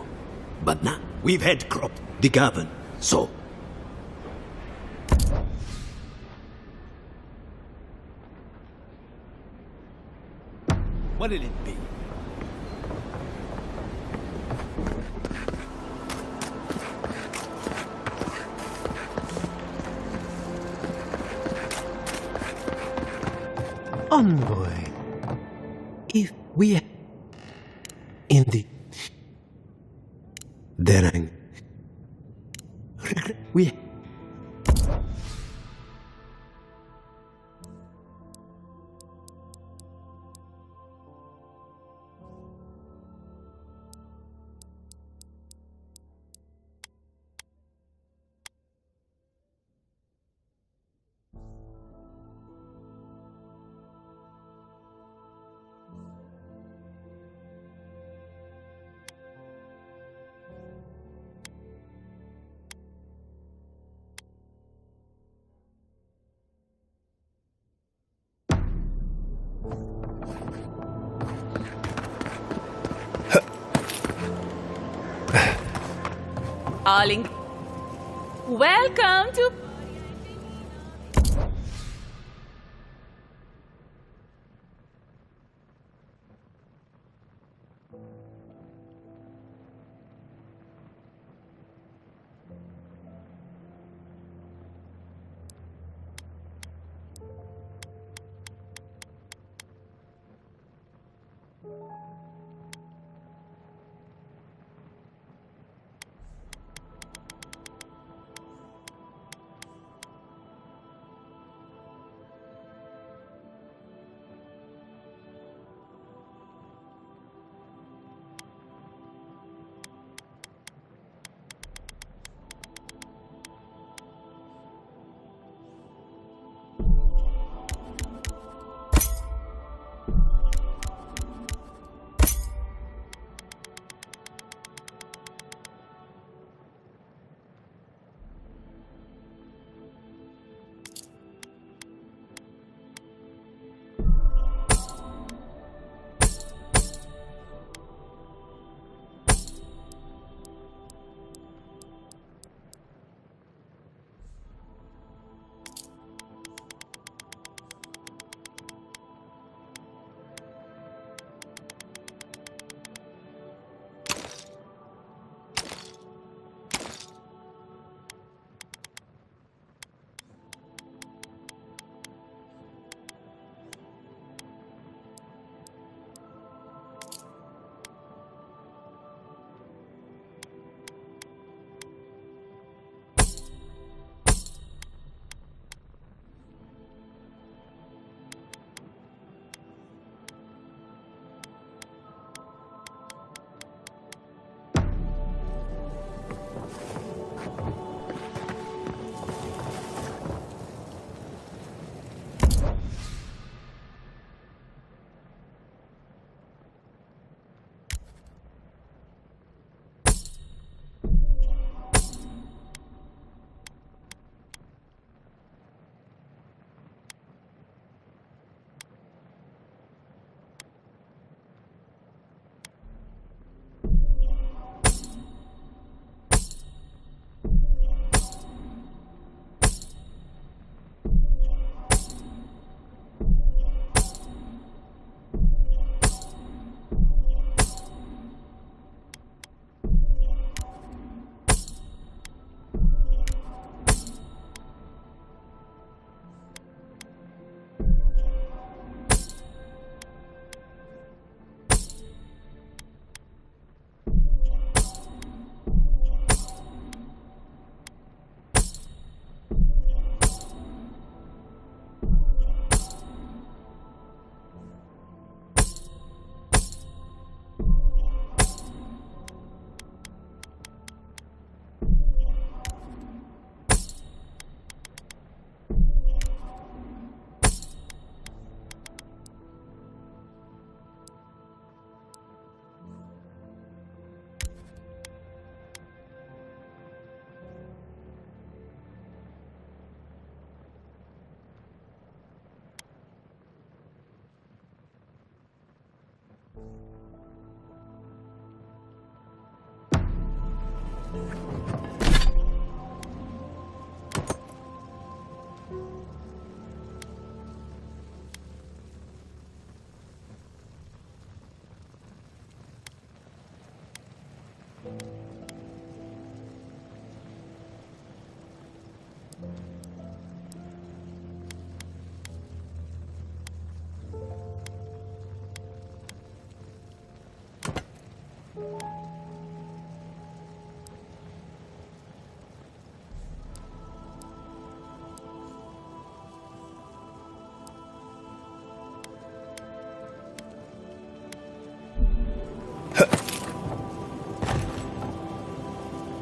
But now, we've had crop, the cavern, so... What'll it be? Envoy. If we in the then we All in. Welcome to.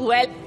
Well.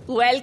Well...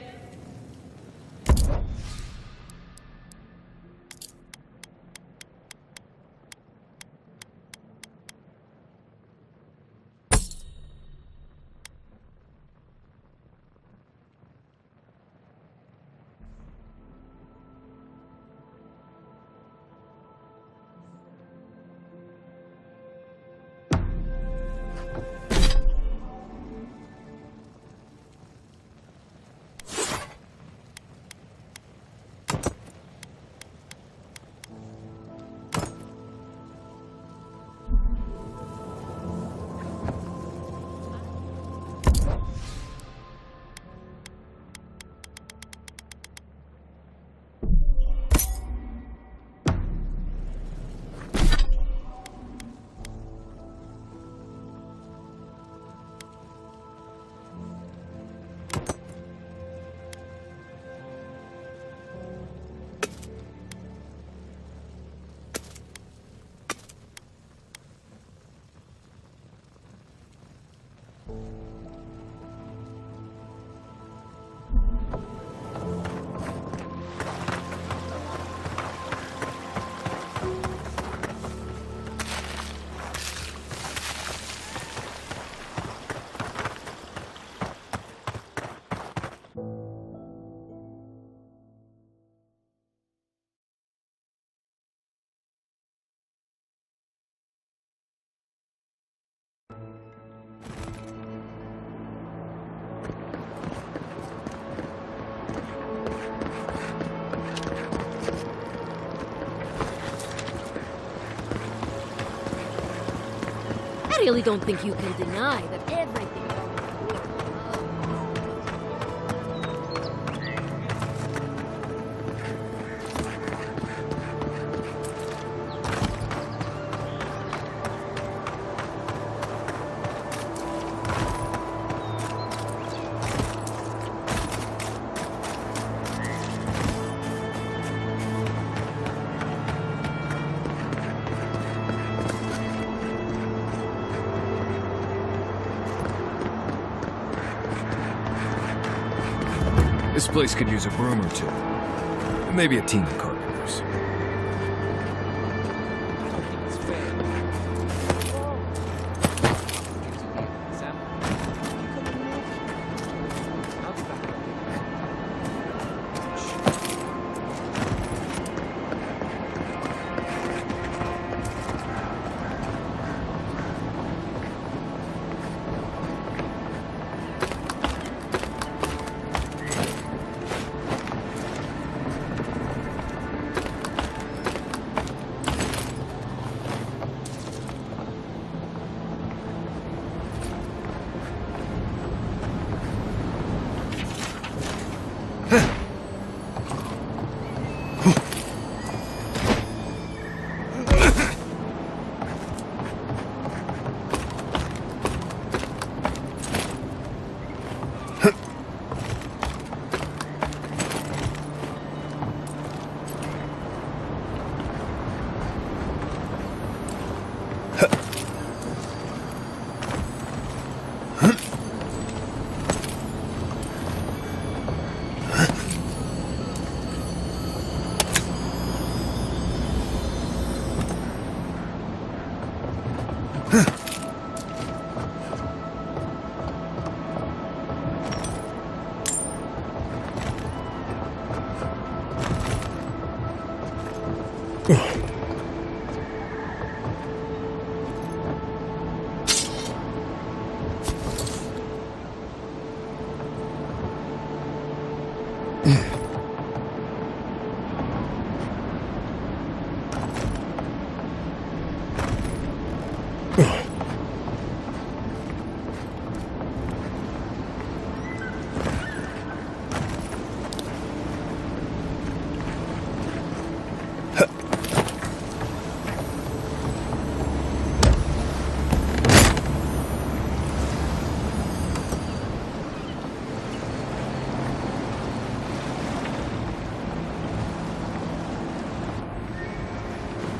I really don't think you can deny that everything... This place could use a broom or two. Maybe a team of carpenters.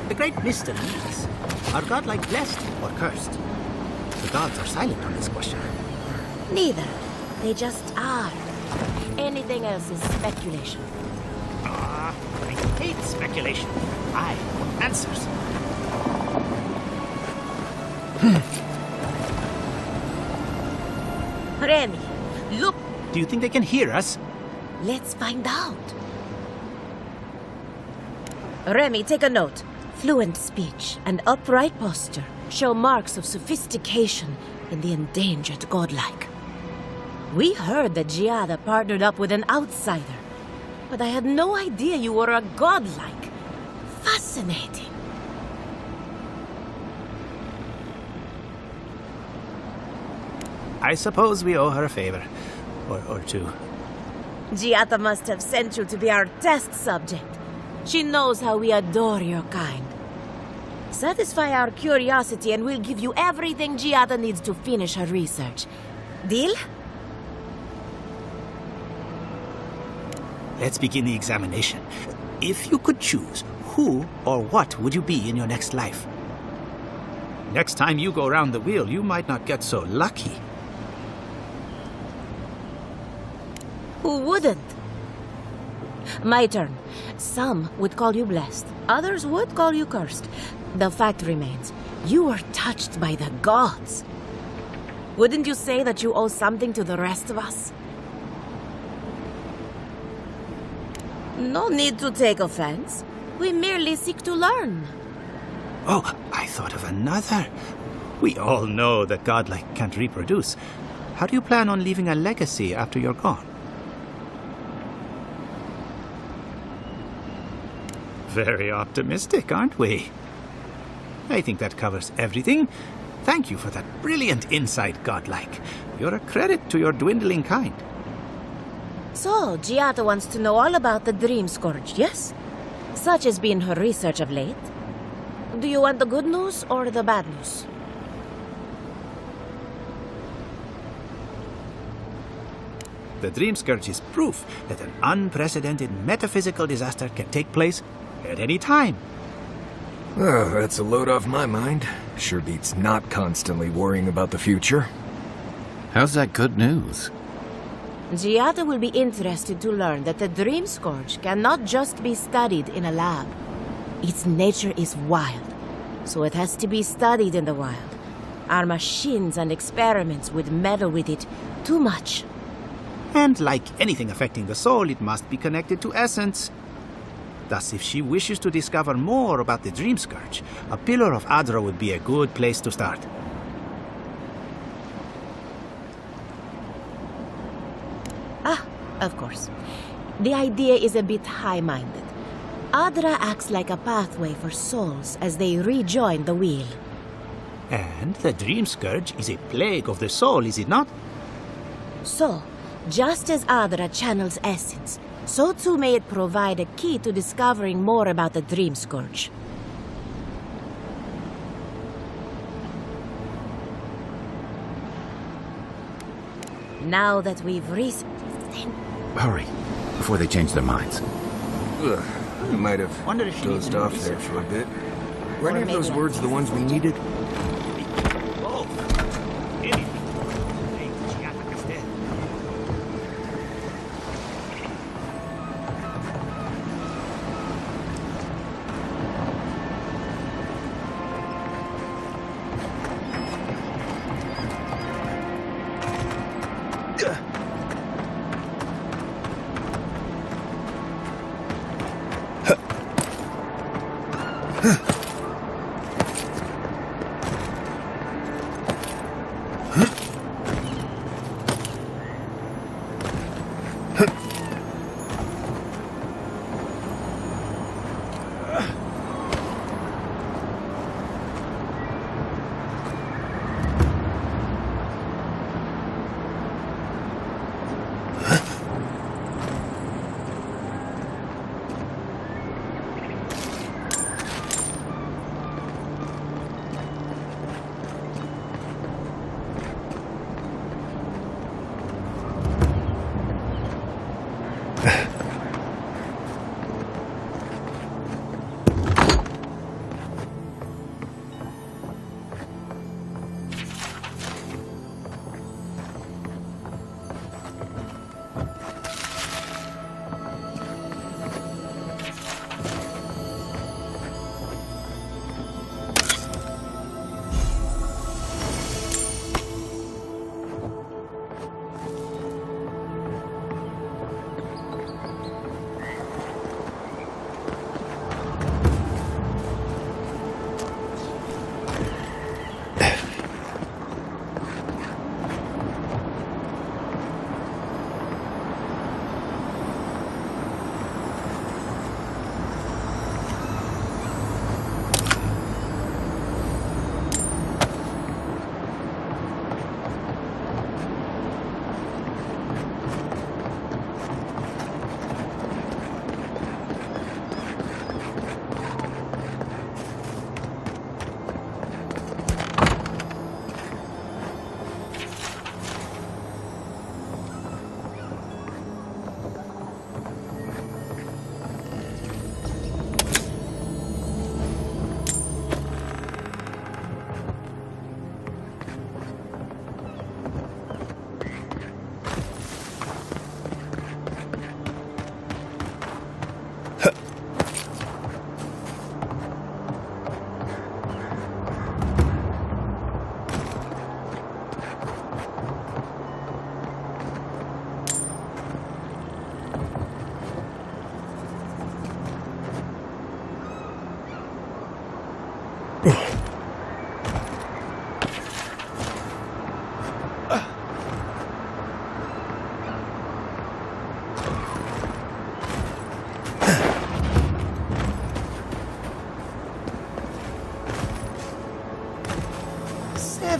The great mystery is, are godlike blessed or cursed? The gods are silent on this question. Neither. They just are. Anything else is speculation. I hate speculation. I want answers. Remy, look. Do you think they can hear us? Let's find out. Remy, take a note. Fluent speech and upright posture show marks of sophistication in the endangered godlike. We heard that Giada partnered up with an outsider, but I had no idea you were a godlike. Fascinating. I suppose we owe her a favor. Or two. Giada must have sent you to be our test subject. She knows how we adore your kind. Satisfy our curiosity and we'll give you everything Giada needs to finish her research. Deal? Let's begin the examination. If you could choose, who or what would you be in your next life? Next time you go round the wheel, you might not get so lucky. Who wouldn't? My turn. Some would call you blessed. Others would call you cursed. The fact remains, you were touched by the gods. Wouldn't you say that you owe something to the rest of us? No need to take offense. We merely seek to learn. Oh, I thought of another. We all know that godlike can't reproduce. How do you plan on leaving a legacy after you're gone? Very optimistic, aren't we? I think that covers everything. Thank you for that brilliant insight, godlike. You're a credit to your dwindling kind. So, Giada wants to know all about the Dream Scourge, yes? Such has been her research of late. Do you want the good news or the bad news? The Dream Scourge is proof that an unprecedented metaphysical disaster can take place at any time. Oh, that's a load off my mind. Sure beats not constantly worrying about the future. How's that good news? Giada will be interested to learn that the Dream Scourge cannot just be studied in a lab. Its nature is wild, so it has to be studied in the wild. Our machines and experiments would meddle with it too much. And like anything affecting the soul, it must be connected to essence. Thus, if she wishes to discover more about the Dream Scourge, a Pillar of Adra would be a good place to start. Of course. The idea is a bit high-minded. Adra acts like a pathway for souls as they rejoin the wheel. And the Dream Scourge is a plague of the soul, is it not? So, just as Adra channels essence, so too may it provide a key to discovering more about the Dream Scourge. Now that we've researched... Hurry, before they change their minds. Ugh, I might have dozed off there for a bit. Were any of those words the ones we needed?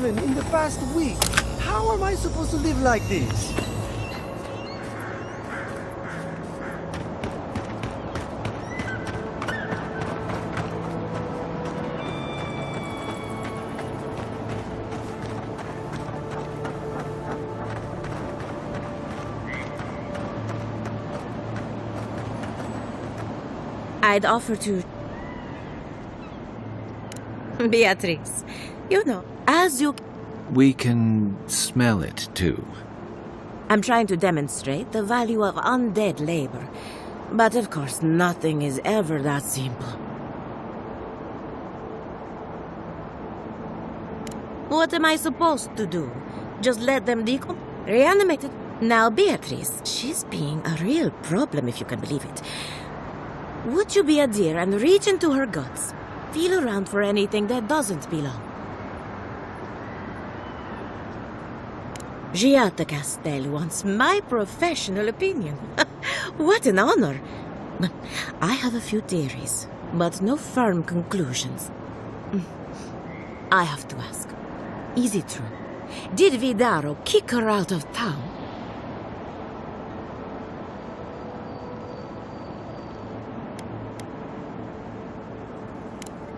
7 in the past week. How am I supposed to live like this? I'd offer to... Beatrice, you know, as you... We can smell it, too. I'm trying to demonstrate the value of undead labor. But of course, nothing is ever that simple. What am I supposed to do? Just let them reanimated? Now, Beatrice, she's being a real problem, if you can believe it. Would you be a dear and reach into her guts? Feel around for anything that doesn't belong. Giatta Castel wants my professional opinion. What an honor! I have a few theories, but no firm conclusions. I have to ask, is it true? Did Vidaro kick her out of town?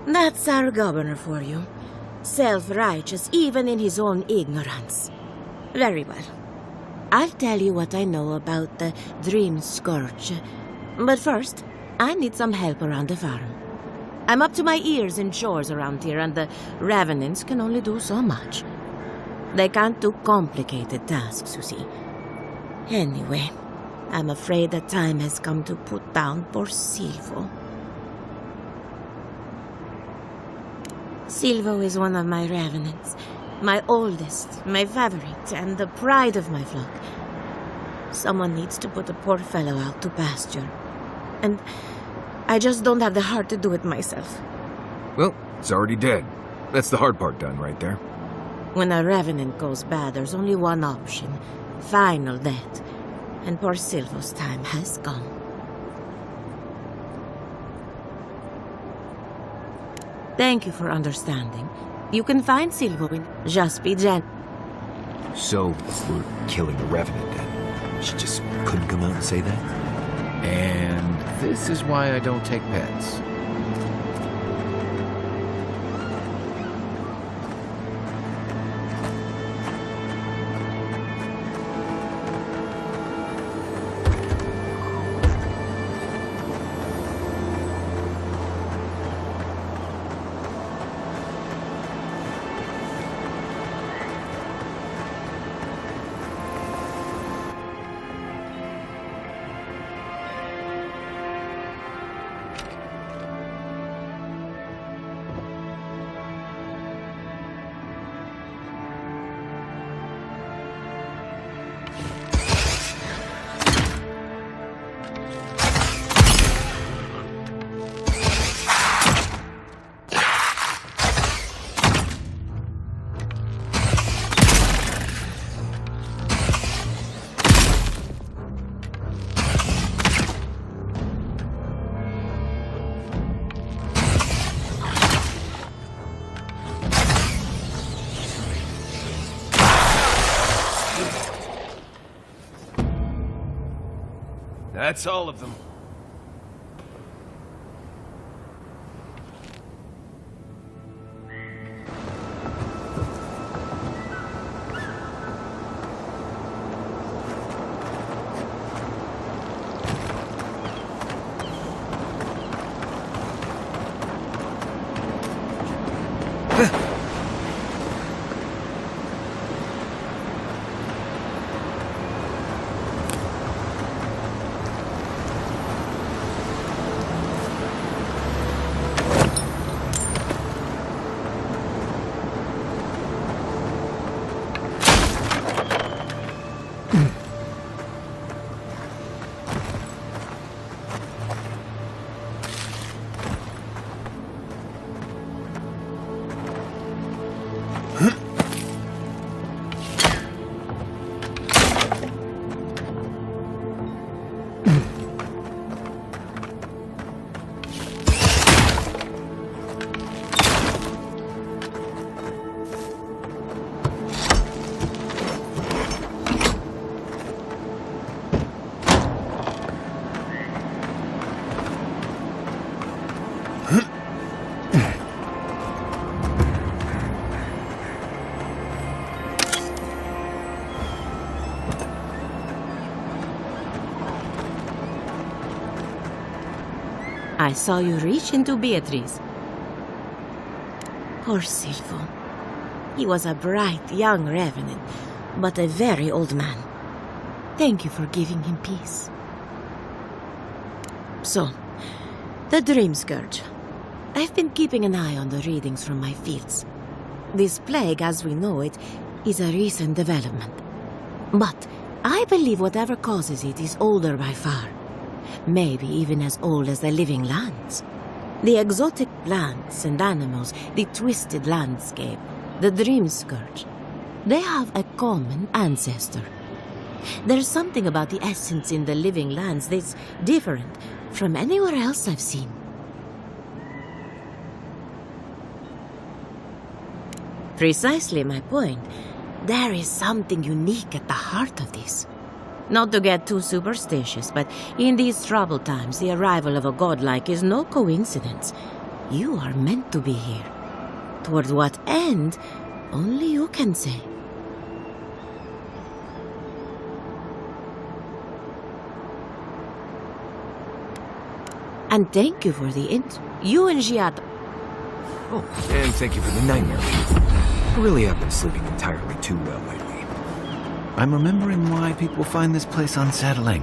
That's our governor for you. Self-righteous even in his own ignorance. Very well. I'll tell you what I know about the Dream Scourge. But first, I need some help around the farm. I'm up to my ears in chores around here, and the Revenants can only do so much. They can't do complicated tasks, you see. Anyway, I'm afraid the time has come to put down poor Silvo. Silvo is one of my Revenants. My oldest, my favorite, and the pride of my flock. Someone needs to put the poor fellow out to pasture. And I just don't have the heart to do it myself. Well, it's already dead. That's the hard part done right there. When a Revenant goes bad, there's only one option. Final death. And poor Silvo's time has come. Thank you for understanding. You can find Silvo in Just Be Gentle. So, we're killing a Revenant then? She just couldn't come out and say that? And this is why I don't take pets. That's all of them. I saw you reach into Beatrice. Poor Silvo. He was a bright young revenant, but a very old man. Thank you for giving him peace. So, the Dream Scourge. I've been keeping an eye on the readings from my fields. This plague, as we know it, is a recent development. But I believe whatever causes it is older by far. Maybe even as old as the living lands. The exotic plants and animals, the twisted landscape, the Dream Scourge. They have a common ancestor. There's something about the essence in the living lands that's different from anywhere else I've seen. Precisely my point. There is something unique at the heart of this. Not to get too superstitious, but in these troubled times, the arrival of a godlike is no coincidence. You are meant to be here. Toward what end, only you can say. And thank you for the you and Giada. Oh, and thank you for the nightmare. I really have been sleeping entirely too well lately. I'm remembering why people find this place unsettling.